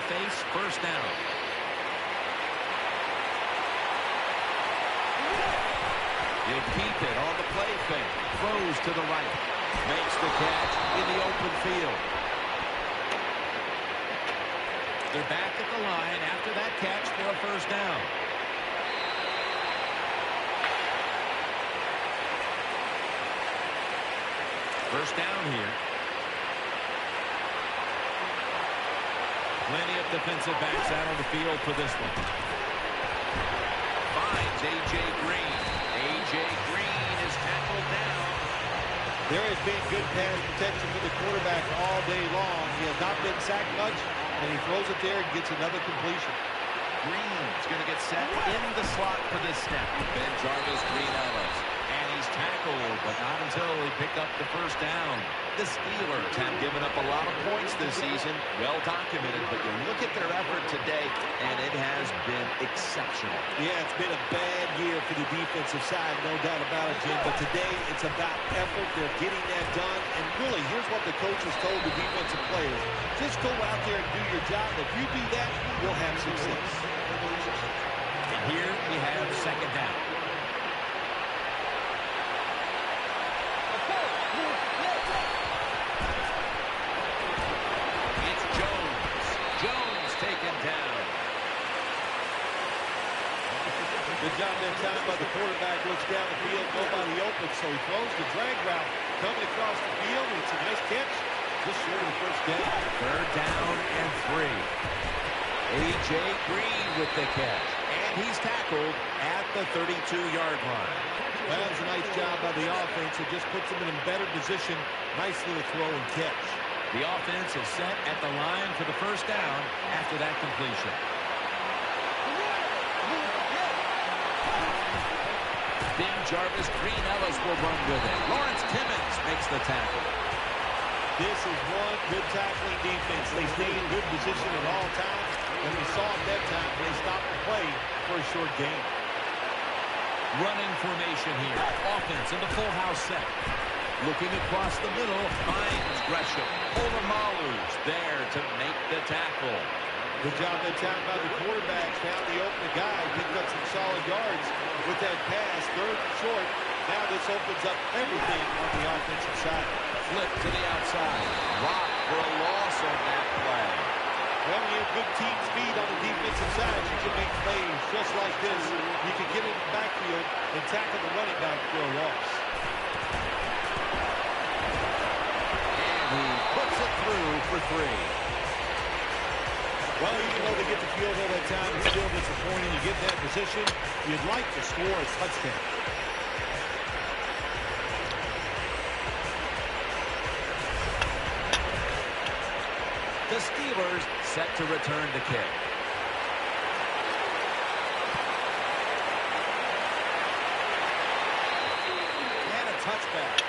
face first down. He'll keep it on the play fake. Throws to the right. Makes the catch in the open field. They're back at the line after that catch for a first down. First down here. Plenty of defensive backs out on the field for this one. Finds A.J. Green. A.J. Green is tackled down. There has been good pass protection for the quarterback all day long. He has not been sacked much, and he throws it there and gets another completion. Green's going to get set in the slot for this snap. Ben Jarvis, Green Ellis. And he's tackled, but not until he picked up the first down. The Steelers have given up a lot of points this season. Well documented, but you look at their effort today, and it has been exceptional. Yeah, it's been a bad year for the defensive side, no doubt about it, Jim. But today, it's about effort. They're getting that done. And really, here's what the coach has told the defensive players. Just go out there and do your job. If you do that, you'll have success. And here we have second down. It's Jones. Jones taken down. Good job that time by the quarterback. Looks down the field, nobody open, so he throws the drag route coming across the field, and it's a nice catch. Just short of the first down. Third down and 3. A.J. Green with the catch. And he's tackled at the 32-yard line. That was a nice job by the offense. It just puts them in a better position. Nice little throw and catch. The offense is set at the line for the first down after that completion. Ben Jarvis, Green Ellis will run with it. Lawrence Timmons makes the tackle. This is one good tackling defense. They stay in good position at all times. And we saw it that time when they stopped the play for a short gain. Running formation here. Offense in the full house set. Looking across the middle, finds Gresham. Polamalu's there to make the tackle. Good job that time by the quarterbacks. Found the open guy. Picked up some solid yards with that pass. Third and short. Now this opens up everything on the offensive side. Flip to the outside. Rock for a loss on that play. Well, when you have good team speed on the defensive side, you can make plays just like this. You can get in the backfield and tackle the running back for a loss. And he puts it through for 3. Well, even though they get the field goal that time, it's still disappointing. You get in that position, you'd like to score a touchdown. The Steelers set to return the kick. And a touchback.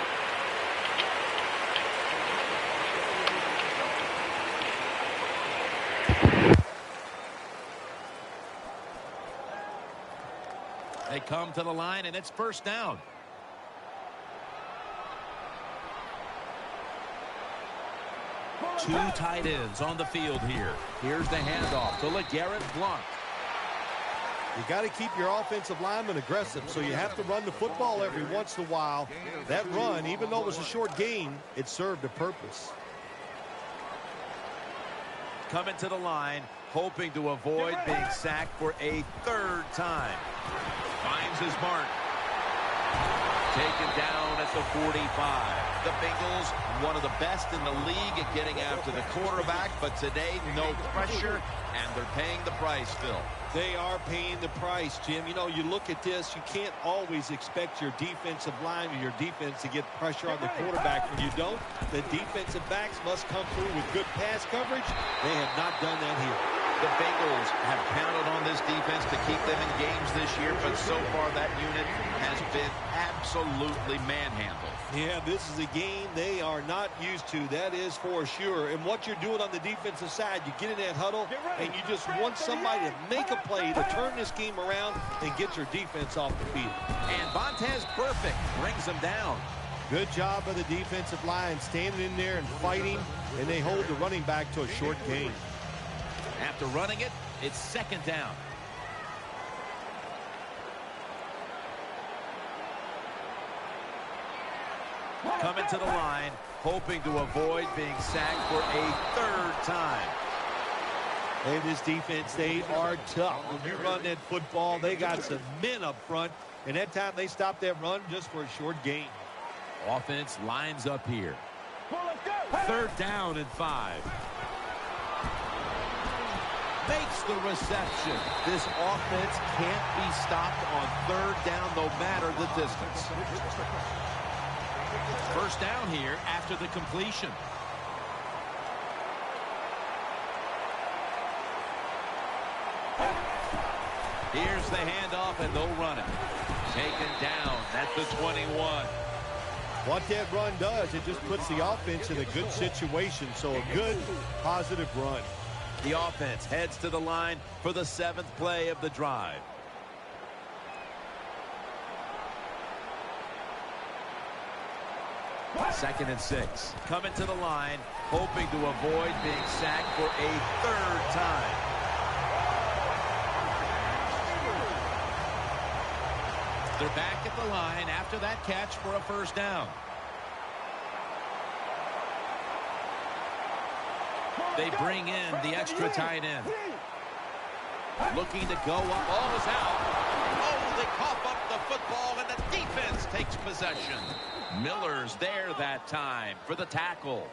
They come to the line, and it's first down. Two tight ends on the field here. Here's the handoff to LeGarrette Blount. You got to keep your offensive lineman aggressive, so you have to run the football every once in a while. That run, even though it was a short gain, it served a purpose. Coming to the line, hoping to avoid being sacked for a third time. Finds his mark. Taken down at the 45. The Bengals, one of the best in the league at getting after the quarterback, but today, no pressure, and they're paying the price, Phil. They are paying the price, Jim. You know, you look at this, you can't always expect your defensive line or your defense to get pressure on the quarterback. When you don't, the defensive backs must come through with good pass coverage. They have not done that here. The Bengals have counted on this defense to keep them in games this year, but so far that unit has been absolutely manhandled. Yeah, this is a game they are not used to. That is for sure. And what you're doing on the defensive side, you get in that huddle, and you just want somebody to make a play to turn this game around and get your defense off the field. And Vontez Burfict brings them down. Good job by the defensive line standing in there and fighting, and they hold the running back to a short gain. After running it, it's second down. Coming to the line, hoping to avoid being sacked for a third time. Hey, this defense, they are tough. When you run that football, they got some men up front, and that time they stopped that run just for a short gain. Offense lines up here. Third down and 5. Makes the reception. This offense can't be stopped on third down no matter the distance. First down here after the completion. Here's the handoff, and they'll run it. Taken down at the 21. What that run does, it just puts the offense in a good situation. So a good, positive run. The offense heads to the line for the 7th play of the drive. Second and 6. Coming to the line, hoping to avoid being sacked for a third time. They're back at the line after that catch for a first down. They bring in the extra tight end. Looking to go up. Ball is out. Oh, they cough up the football, and the defense takes possession. Miller's there that time for the tackle.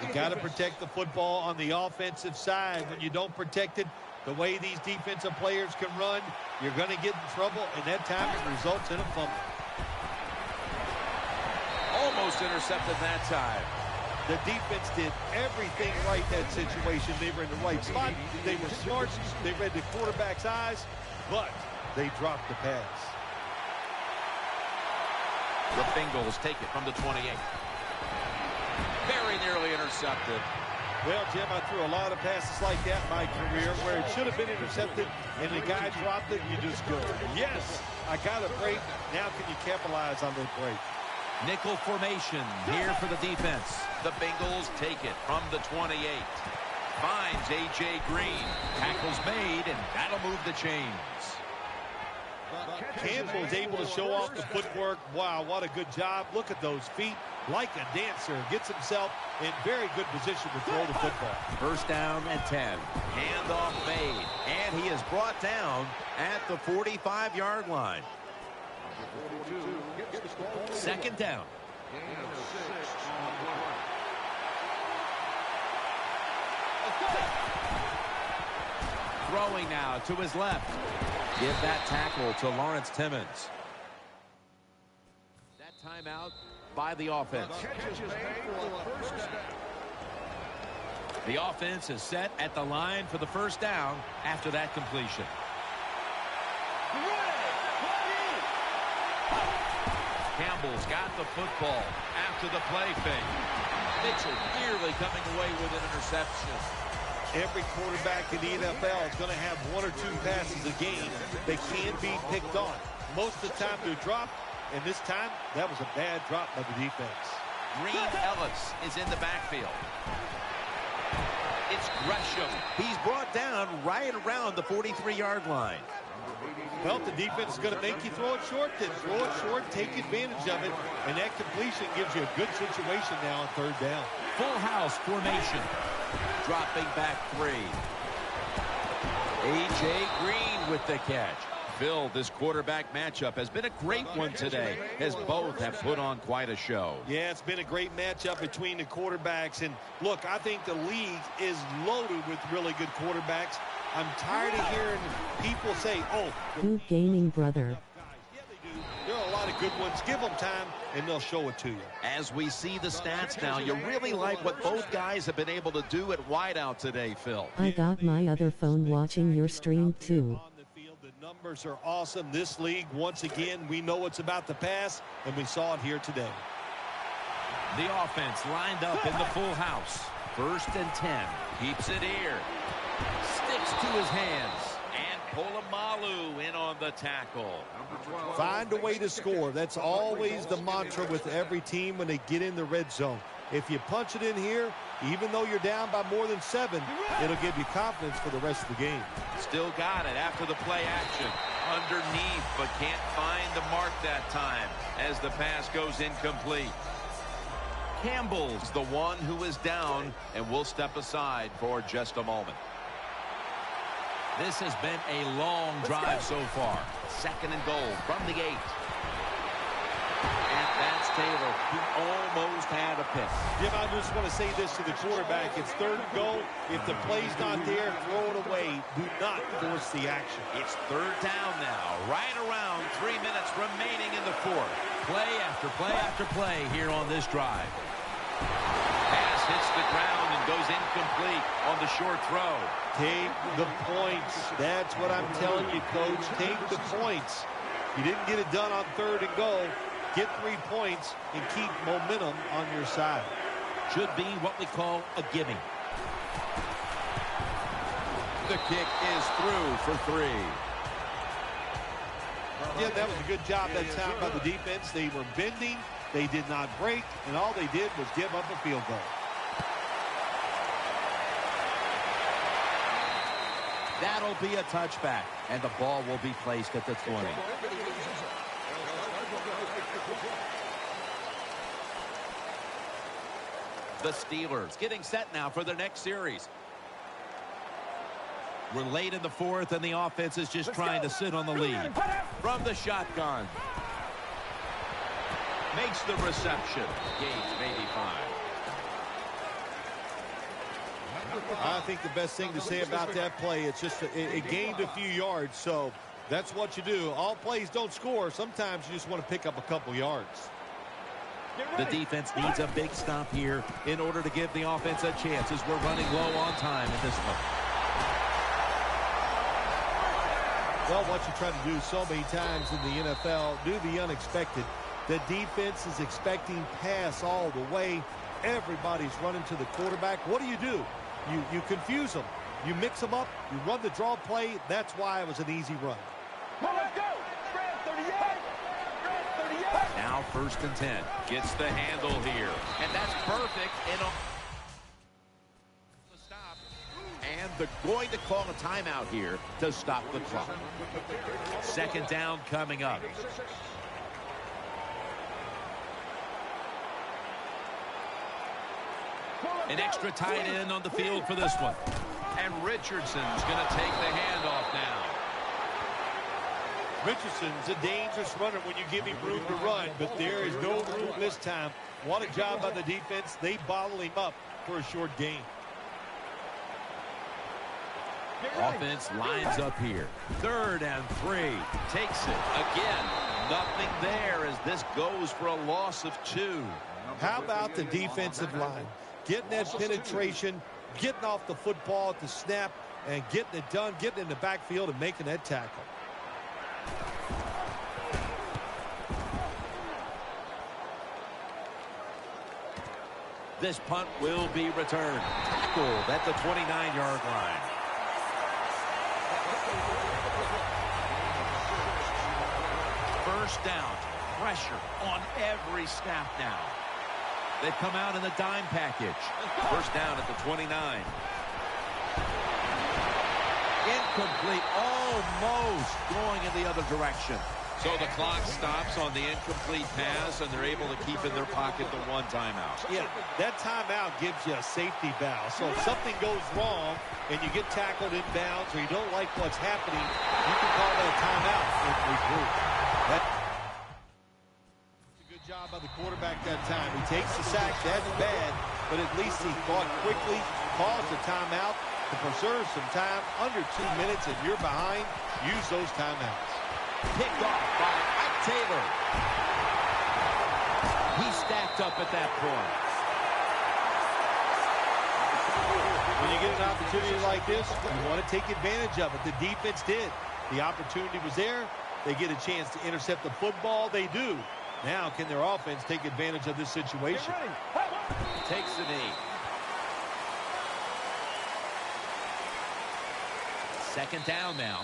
You got to protect the football on the offensive side. When you don't protect it, the way these defensive players can run, you're going to get in trouble, and that time it results in a fumble. Almost intercepted that time. The defense did everything right in that situation. They were in the right spot. They were smart. They read the quarterback's eyes, but they dropped the pass. The Bengals take it from the 28. Very nearly intercepted. Well, Jim, I threw a lot of passes like that in my career where it should have been intercepted and the guy dropped it, you just go, yes, I got a break. Now can you capitalize on that break? Nickel formation here for the defense. The Bengals take it from the 28. Finds A.J. Green. Tackle's made, and that'll move the chains. Campbell's able to show off the footwork. Wow, what a good job. Look at those feet. Like a dancer. Gets himself in very good position to throw the football. First down and 10. Handoff made. And he is brought down at the 45-yard line. Second down. Throwing now to his left. Give that tackle to Lawrence Timmons. That timeout by the offense. The offense is set at the line for the first down after that completion. Campbell's got the football after the play fake. Mitchell nearly coming away with an interception. Every quarterback in the NFL is going to have one or two passes a game that can be picked on. Most of the time they're dropped, and this time that was a bad drop by the defense. Green Ellis is in the backfield. It's Gresham. He's brought down right around the 43-yard line. Well, the defense is going to make you throw it short, then throw it short, take advantage of it, and that completion gives you a good situation now on third down. Full house formation. Dropping back 3. A.J. Green with the catch. Phil, this quarterback matchup has been a great one today, as both have put on quite a show. Yeah, it's been a great matchup between the quarterbacks. And look, I think the league is loaded with really good quarterbacks. I'm tired of hearing people say, oh, Who gaming brother? yeah, they do. There are a lot of good ones. Give them time, and they'll show it to you. As we see the stats now, you really like what both guys have been able to do at wideout today, Phil. I got my other phone watching your stream too. On the field, the numbers are awesome. This league, once again, we know it's about the pass, and we saw it here today. The offense lined up in the full house. First and 10. Keeps it here. Sticks to his hands. And Polamalu in on the tackle. Find a way to score. That's always the mantra with every team when they get in the red zone. If you punch it in here, Even though you're down by more than 7, it'll give you confidence for the rest of the game. Still got it after the play action. Underneath, but can't find the mark that time as the pass goes incomplete. Campbell's the one who is down, and will step aside for just a moment. This has been a long drive so far. 2nd and goal from the 8. And that's Taylor, who almost had a pick. Jim, I just want to say this to the quarterback. It's 3rd and goal. If the play's not there, throw it away. Do not force the action. It's 3rd down now. Right around 3 minutes remaining in the 4th. Play after play after play here on this drive. Pass hits the ground and goes incomplete on the short throw. Take the points. That's what I'm telling you, Coach. Take the points. You didn't get it done on 3rd and goal. Get 3 points and keep momentum on your side. Should be what we call a gimme. The kick is through for 3. Yeah, that was a good job that time by the defense. They were bending. They did not break, and all they did was give up a field goal. That'll be a touchback, and the ball will be placed at the 20. The Steelers getting set now for their next series. We're late in the 4th, and the offense is just trying to sit on the lead. From the shotgun. Makes the reception. Gains maybe 5. I think the best thing to say about that play, it's just it gained a few yards, so that's what you do. All plays don't score. Sometimes you just want to pick up a couple yards. The defense needs a big stop here in order to give the offense a chance as we're running low on time in this one. Well, what you try to do so many times in the NFL, do the unexpected. The defense is expecting pass all the way. Everybody's running to the quarterback. What do? You confuse them. You mix them up. You run the draw play. That's why it was an easy run. Now 1st and 10. Gets the handle here. And that's perfect. And they're going to call a timeout here to stop the clock. 2nd down coming up. An extra tight end on the field for this one. And Richardson's going to take the handoff now. Richardson's a dangerous runner when you give him room to run, but there is no room this time. What a job by the defense. They bottle him up for a short gain. Offense lines up here. 3rd and 3. Takes it. Again, nothing there as this goes for a loss of 2. How about the defensive line? Getting that penetration, getting off the football at the snap, and getting it done, getting in the backfield and making that tackle. This punt will be returned. Tackled at the 29-yard line. First down. Pressure on every snap now. They've come out in the dime package. First down at the 29. Incomplete. Almost going in the other direction. So the clock stops on the incomplete pass, and they're able to keep in their pocket the 1 timeout. Yeah, that timeout gives you a safety valve. So if something goes wrong and you get tackled in bounds or you don't like what's happening, you can call that timeout and regroup. That's a good job by the quarterback that time. He takes the sack. That's bad, but at least he thought quickly, calls the timeout to preserve some time. Under 2 minutes and you're behind, use those timeouts. Picked off by Ike Taylor. He stacked up at that point. When you get an opportunity like this, you want to take advantage of it. The defense did. The opportunity was there. They get a chance to intercept the football. They do. Now, can their offense take advantage of this situation? Takes the knee. 2nd down now.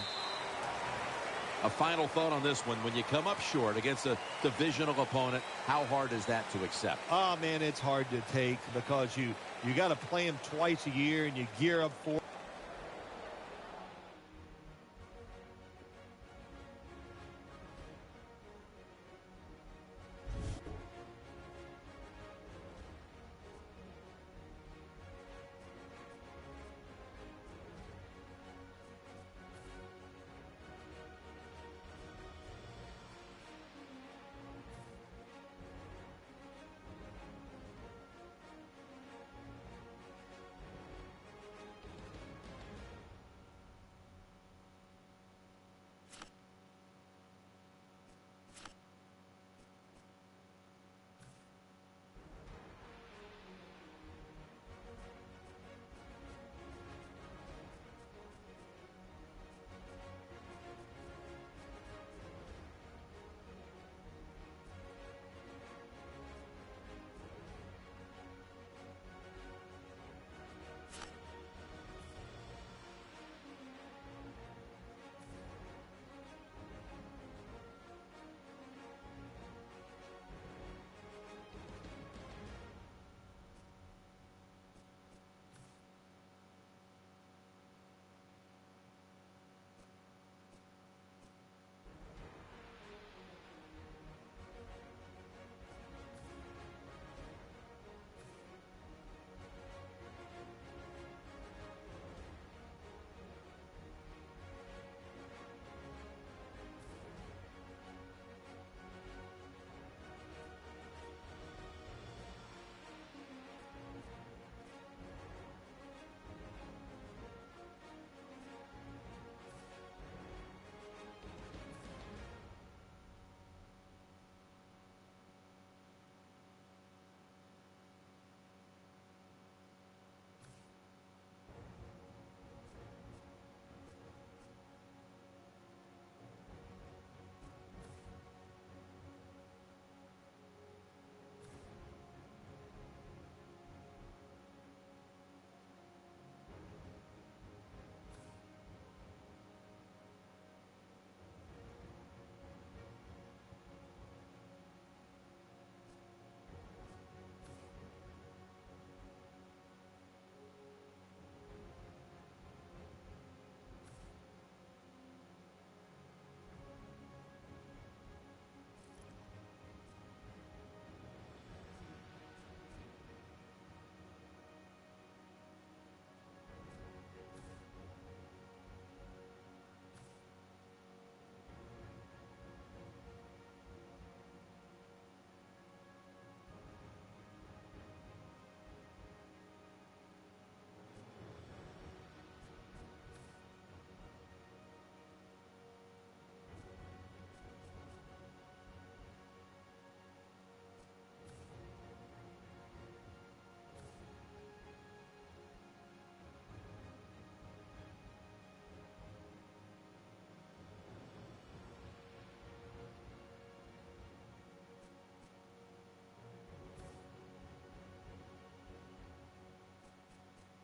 A final thought on this one. When you come up short against a divisional opponent, how hard is that to accept? Oh, man, it's hard to take because you got to play them twice a year and you gear up for it.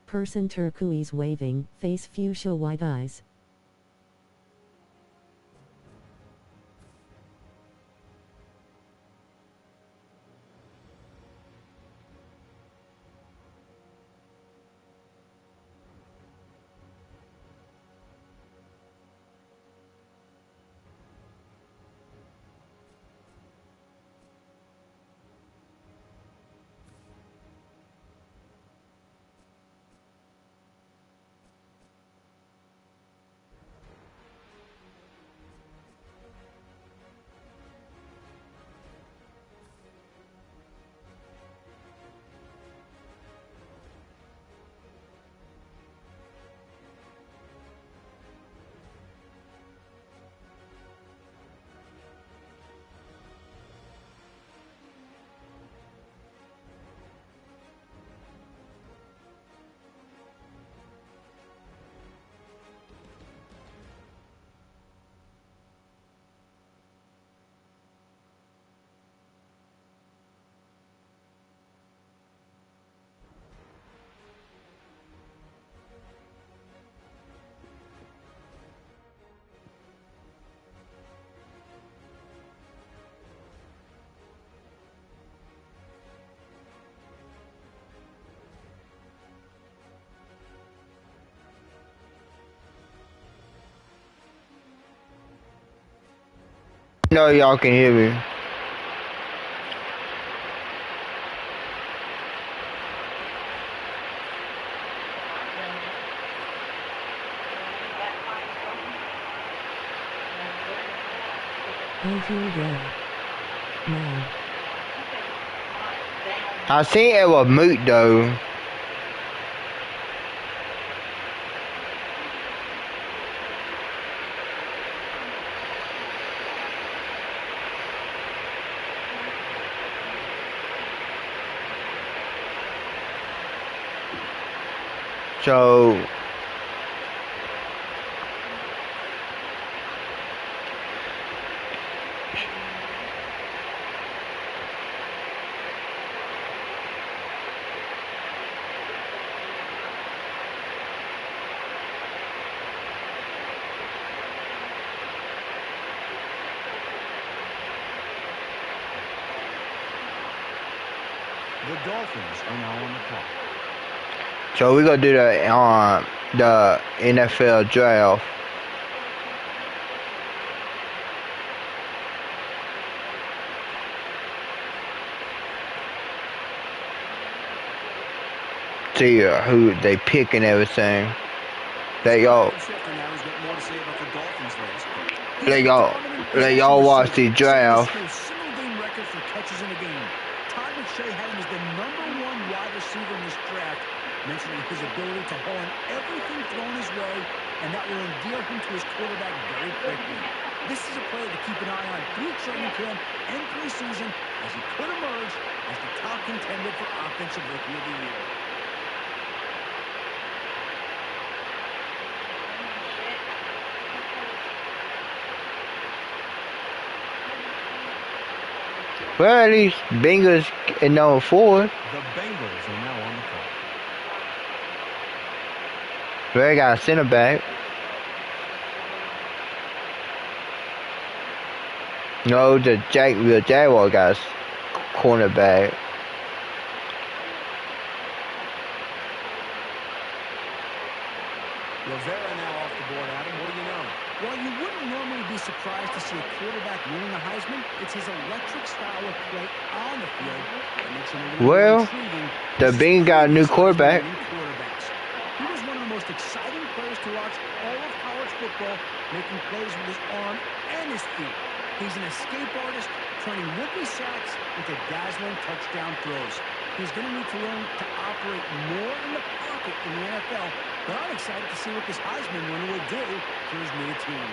Person turquoise waving, face fuchsia white eyes. No, y'all can hear me. I hear ya. Now. I seen it was moot though. So The Dolphins are now on the clock. So we gonna do the NFL draft. See who they pick and everything. Let y'all watch the draft. Single-game record for catches in a game. Todd McShay had him as the #1 wide receiver in this draft, mentioning his ability to haul in everything thrown his way, and that will endear him to his quarterback very quickly. This is a player to keep an eye on through training camp and preseason, as he could emerge as the top contender for Offensive Rookie of the Year. Well, at least Bengals in number 4. The Bengals are now on the clock. Well, they got a center back. No, the Jaguar got a cornerback. Rivera now off the board, Adam. What do you know? While you wouldn't normally be surprised to see a quarterback winning the Heisman, it's his electric style of play on the field that makes him a little Well, more intriguing. the Bengals got a new quarterback. He was one of the most exciting players to watch all of college football, making plays with his arm and his feet. He's an escape artist, turning rookie sacks into dazzling touchdown throws. He's going to need to learn to operate more in the pocket in the NFL, but I'm excited to see what this Heisman winner will do for his new team.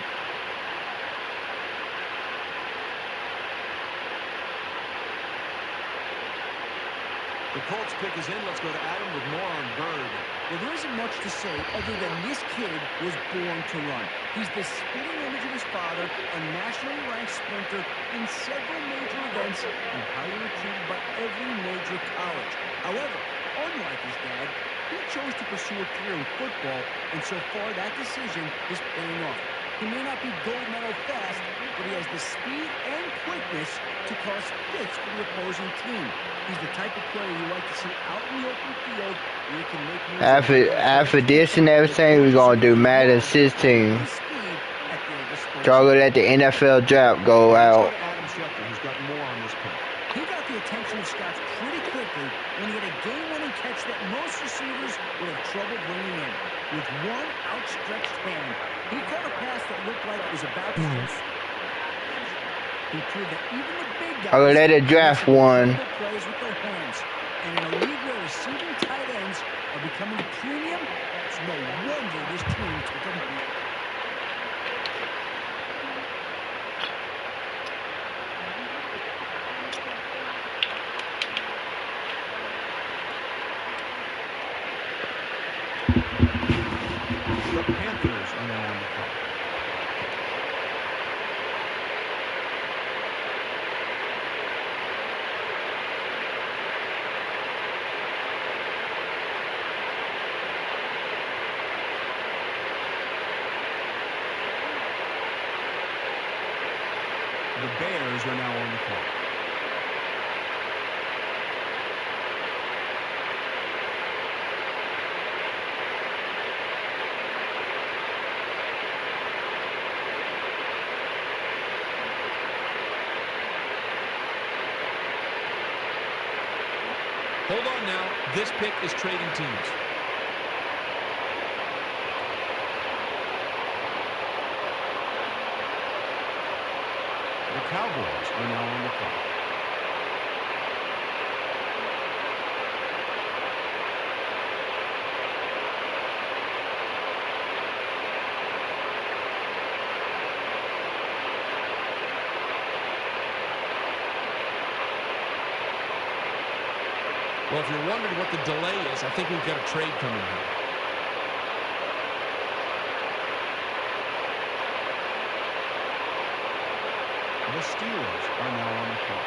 The Colts pick is in. Let's go to Adam with more on Bird. Well, there isn't much to say other than this kid was born to run. He's the spitting image of his father, a nationally ranked sprinter in several major events, and highly recruited by every major college. However, unlike his dad, he chose to pursue a career in football, and so far that decision is paying off. He may not be gold medal fast, but he has the speed and quickness to cause fits for the opposing team. He's the type of player you like to see out in the open field where he can make moves. After this and everything, we're gonna do Madden 16. So I'm gonna let the NFL draft go out. Adam Schefter, who's got more on this pick. He got the attention of scouts pretty quickly when he had a game-winning catch that most receivers would have trouble bringing in. With one outstretched hand, he caught a pass that looked like it was about to Nice. He proved that even the big guys I'm gonna let it draft one. plays with their hands. And in a league where receiving tight ends are becoming a premium, it's no wonder this team took him here. The Panthers are now on the clock. The Bears are now on the clock. Hold on now. This pick is trading teams. The Cowboys are now on the clock. Well, if you're wondering what the delay is, I think we've got a trade coming here. The Steelers are now on the clock.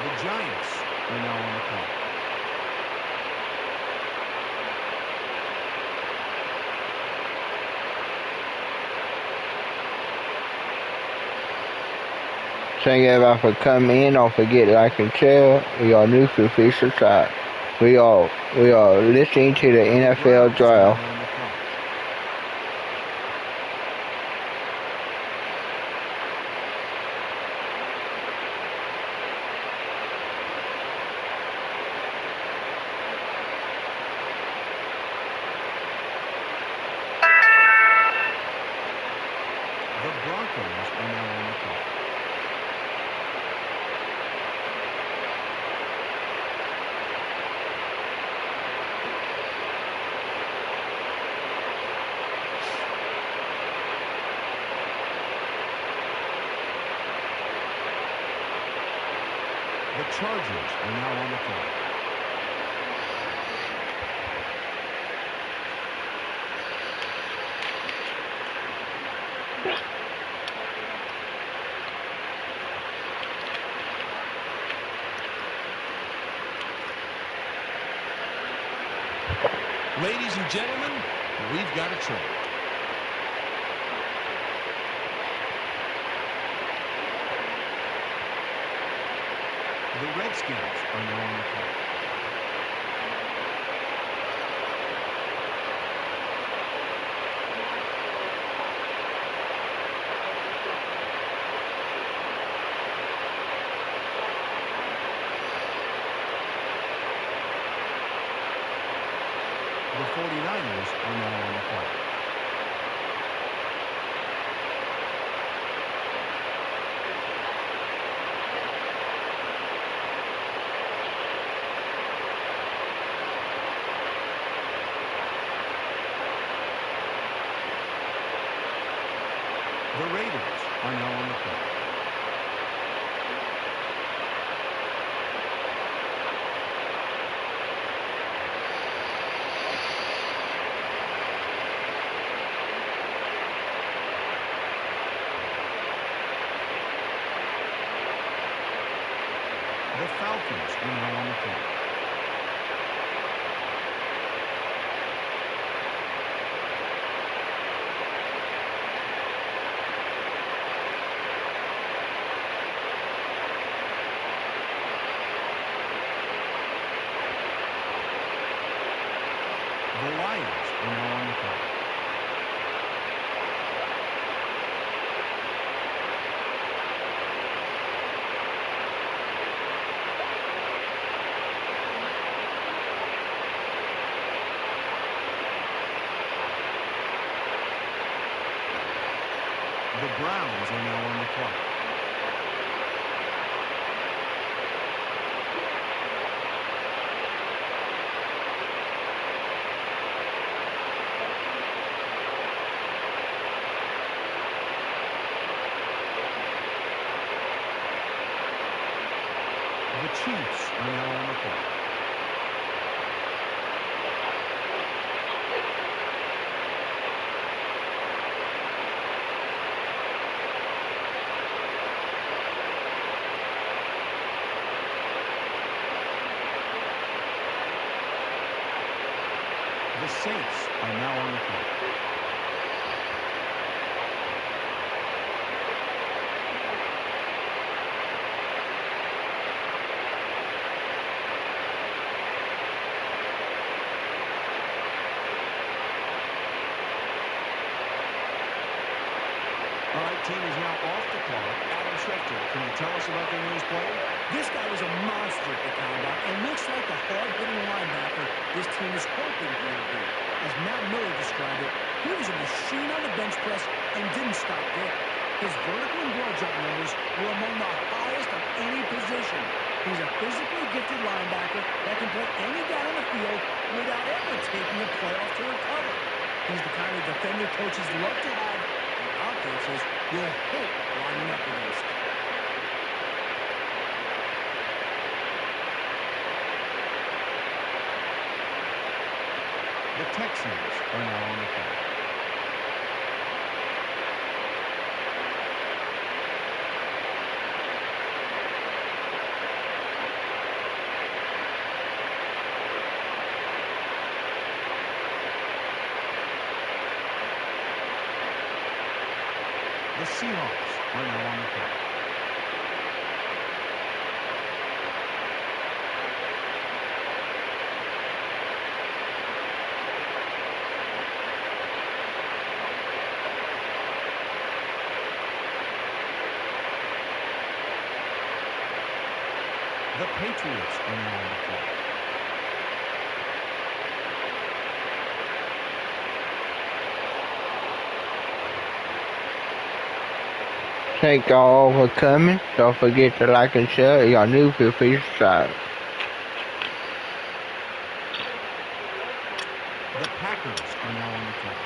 The Giants are now on the clock. Thank everybody for coming in. Don't forget to like and share. We are new to Fisher Side. We are listening to the NFL draft. The Broncos are now on the clock. The Chargers are now on the clock. Ladies and gentlemen, we've got a trade. The Redskins are now on the clock. The 49ers are now on the clock. The Raiders are now on the clock. The Falcons are now on the clock. The Lions are now on the clock. The Browns are now on the clock. The Chiefs are now on the clock. The Saints are now on the clock. All right, team is now off the clock. Adam Schefter, can you tell us about their newest player? This guy was a monster at the combine and looks like the hard-hitting linebacker this team is hoping he will be. As Matt Miller described it, he was a machine on the bench press and didn't stop there. His vertical and broad jump numbers were among the highest of any position. He's a physically gifted linebacker that can play any down on the field without ever taking a play off to recover. He's the kind of defender coaches love to have and offenses will hate lining up against. The Texans are now on the clock. The Seahawks are now on the clock. The Patriots are now on the clock. Thank y'all for coming. Don't forget to like and share. Y'all new, feel free to subscribe. The Packers are now on the clock.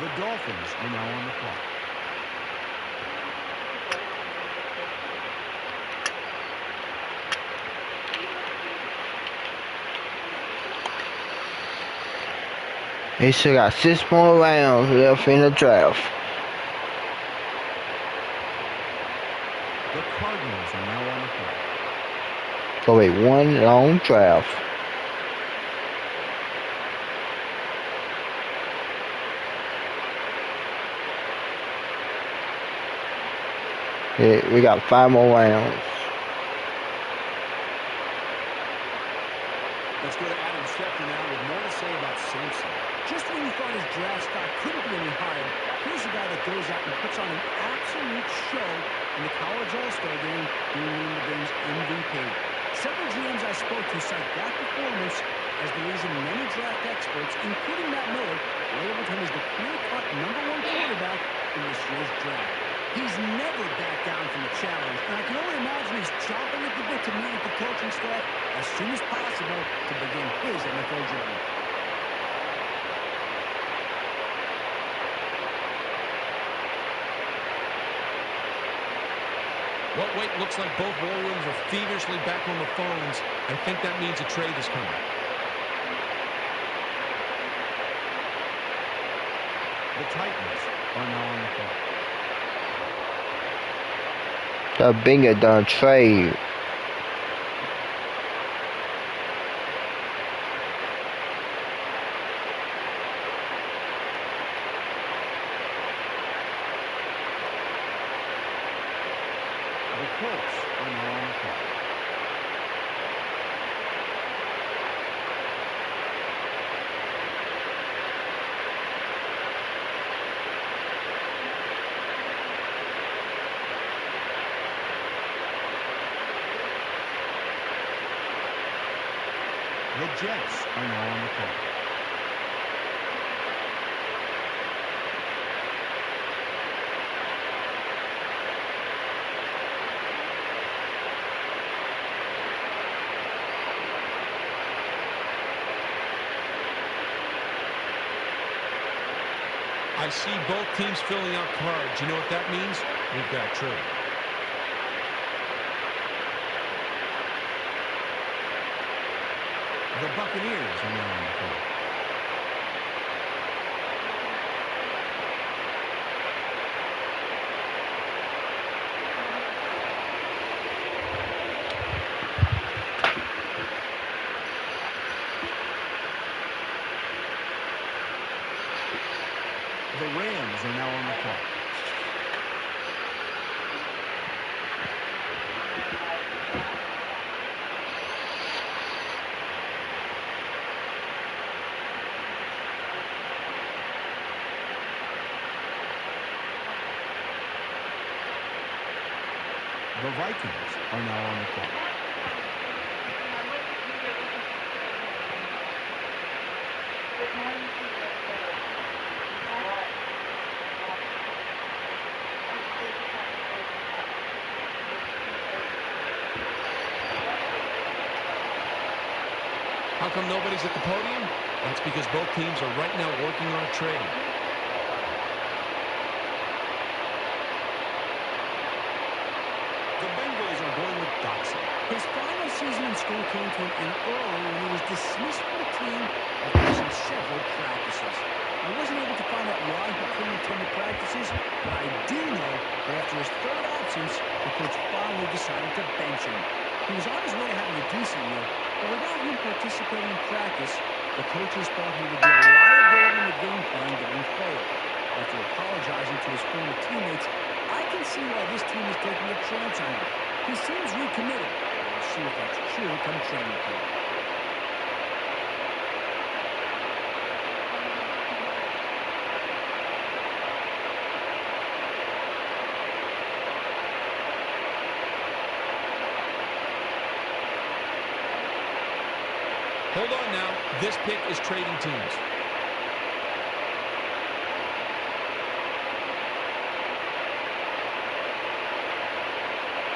The Dolphins are now on the clock. They still got 6 more rounds left in the draft. The Cardinals are now on the clock. So a 1 long draft. Yeah, we got 5 more rounds. Let's go to Adam Schefter now with more to say about Sampson. Just when you thought his draft stock couldn't be any higher, here's a guy that goes out and puts on an absolute show in the college all-star game, being named the game's MVP. Several GMs I spoke to cite that performance as the reason many draft experts, including Matt Miller, labeled him as the clear-cut #1 quarterback in this year's draft. He's never backed down from a challenge, and I can only imagine he's chomping at the bit to meet with the coaching staff as soon as possible to begin his NFL journey. Well, wait, looks like both war rooms are feverishly back on the phones. I think that means a trade is coming. The Titans are now on the clock. The Binger done trade. The Colts are now on the clock. The Jets are now on the clock. I see both teams filling out cards. You know what that means? We've got a trade. The Buccaneers are now on the clock. The Rams are now on the clock. The Vikings are now on the clock. How come nobody's at the podium? That's because both teams are right now working on a trade. The Bengals are going with Dotson. His final season in school came to an end early when he was dismissed from the team after missing several practices. I wasn't able to find out why he couldn't attend the practices, but I do know that after his third absence, the coach finally decided to bench him. He was on his way to having a decent year, but without him participating in practice, the coaches thought he would be a liability in the game plan going forward. After apologizing to his former teammates, I can see why this team is taking a chance on him. He seems recommitted. We'll see if that's true come training camp. Hold on now. This pick is trading teams.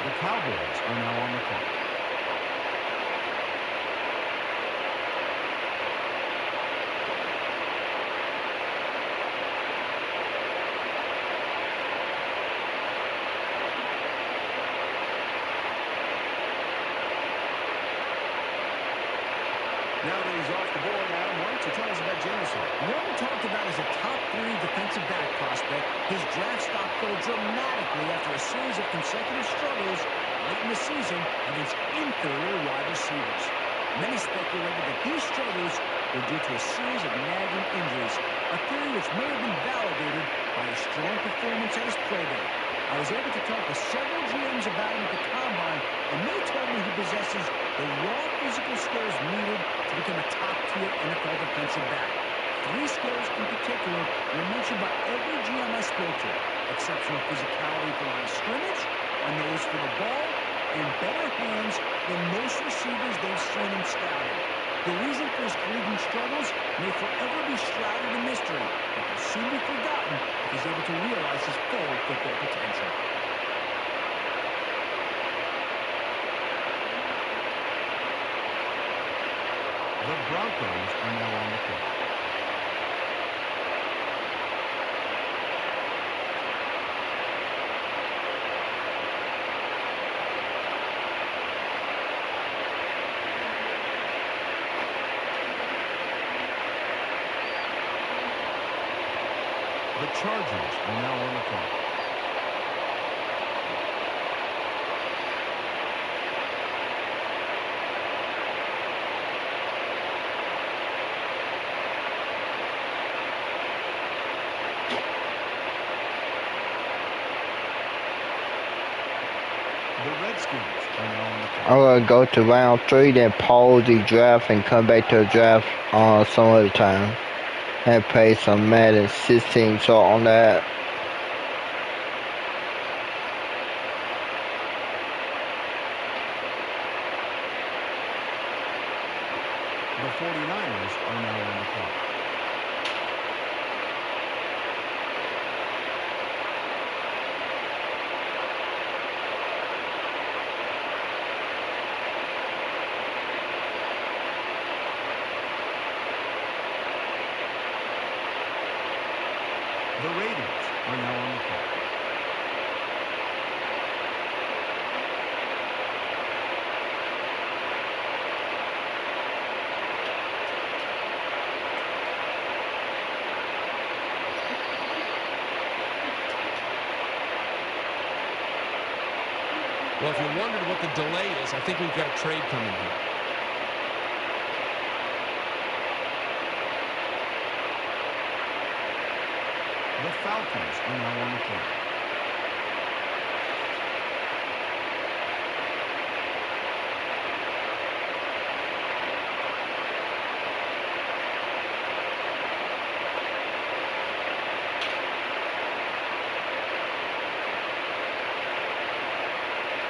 The Cowboys are now on the clock. Now that he's off the board, Adam, why don't you tell us about Jameson? Norman talked about as a top 3 defensive back prospect. His draft stock fell dramatically after a series of consecutive struggles late in the season against inferior wide receivers. Many speculated that these struggles were due to a series of nagging injuries, a theory which may have been validated by his strong performance at his pro day. I was able to talk to several GMs about him at the Combine, and they told me he possesses the raw physical skills needed to become a top-tier NFL defensive back. 3 skills in particular were mentioned by every GM I spoke to: exceptional physicality at the line of scrimmage, a nose for the ball, and better hands than most receivers they've seen him scouting. The reason for his collegiate struggles may forever be shrouded in mystery, but will soon be forgotten if he's able to realize his full football potential. The Broncos are now on the clock. The Chargers are now on the clock. The Redskins are now on the clock. I'm gonna go to round 3, then pause the draft and come back to the draft some other time. And play some Madden 16 so on that. The 49ers are now on the clock. The Raiders are now on the clock. Well, if you wondered what the delay is, I think we've got a trade coming here. The Falcons are now on the clock.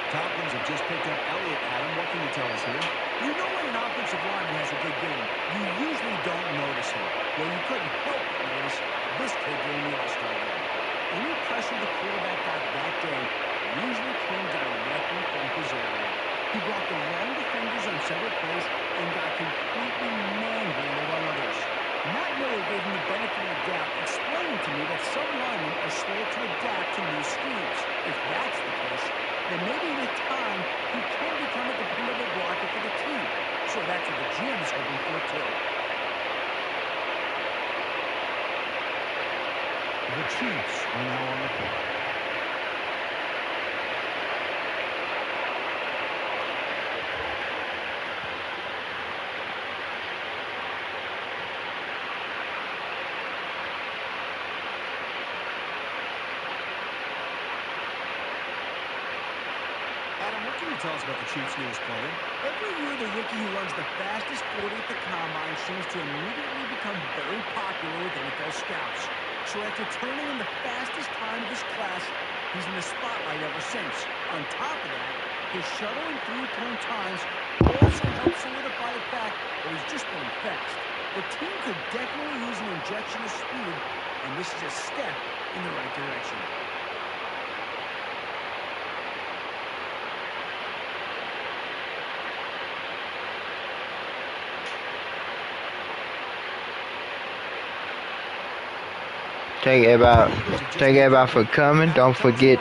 Falcons have just picked up Elliott. Adam, what can you tell us here? You know when an offensive lineman has a good game, you usually don't notice him. Well, you couldn't help but notice this kid during the All-Star game. Any pressure the quarterback got that day usually came directly from his area. He blocked the wrong defenders on several plays and got completely manhandled on others. Matt Miller gave him the benefit of the doubt, explaining to me that some linemen are slow to adapt to new schemes. If that's the case, then maybe with time, he can become a dependable blocker for the team. So that's what the GM is hoping for, too. The Chiefs are now on the clock. Adam, what can you tell us about the Chiefs' newest player? Every year, the rookie who runs the fastest 40 at the combine seems to immediately become very popular with NFL scouts. So after turning in the fastest time of his class, he's in the spotlight ever since. On top of that, his shuttle and three-cone times also help solidify the fact that he's just been fast. The team could definitely use an injection of speed, and this is a step in the right direction. Thank everybody for coming. Don't forget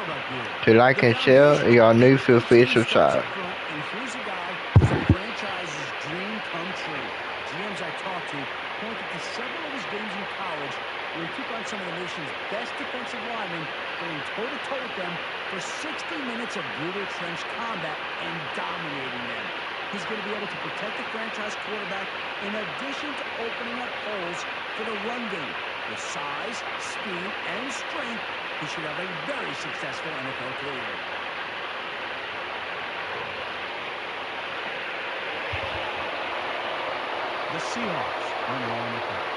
to like and share. If y'all new, feel free to subscribe. And here's a guy who's a franchise's dream come true. GMs I talked to pointed to several of his games in college where he took on some of the nation's best defensive linemen, going toe-to-toe with them for 60 minutes of brutal trench combat and dominating them. He's going to be able to protect the franchise quarterback in addition to opening up holes for the run game. With size, speed, and strength, he should have a very successful NFL career. The Seahawks are now on the clock.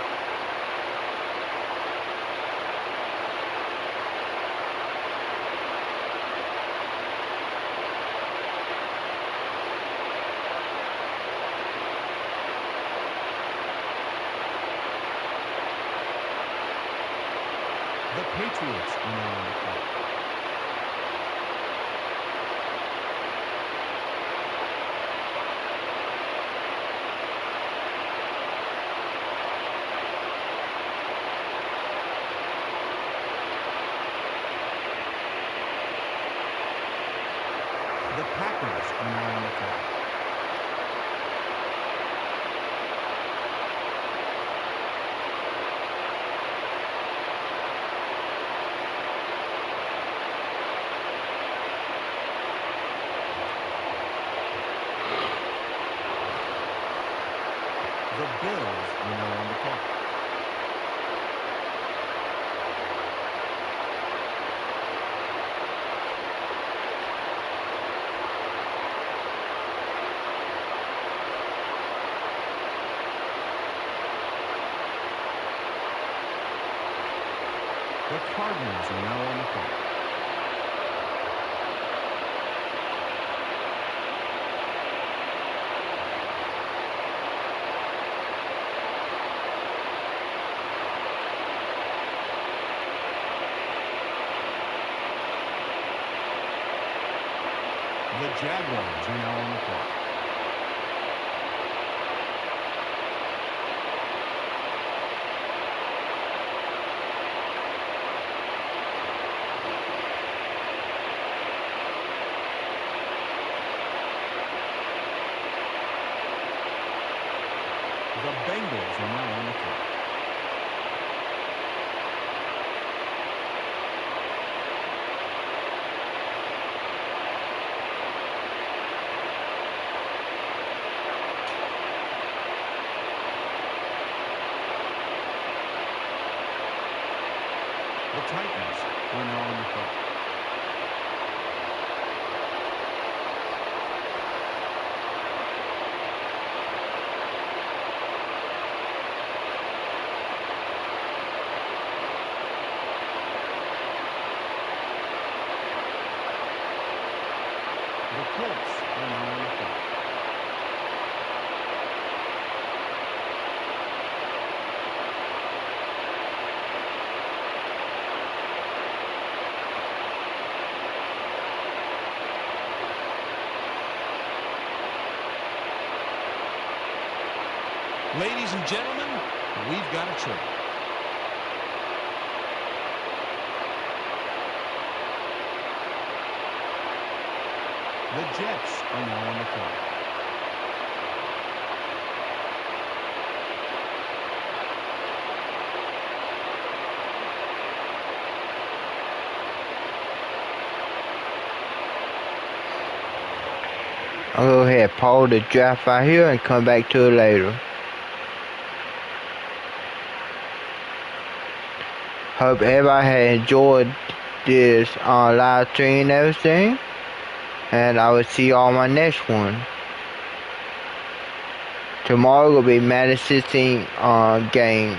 The Patriots are now on the clock. The Packers are now on the clock. The Bills are now on the clock. The Cardinals are now on the clock. The Jaguars are now on the clock. The Bengals are now on the clock. The Titans are now on the clock. The Colts are now on the clock. Ladies and gentlemen, we've got a trade. The Jets are now on the clock. I'll go ahead and pause the draft right here and come back to it later. Hope everybody had enjoyed this live stream and everything. And I will see you on my next one. Tomorrow will be Madden 16 game.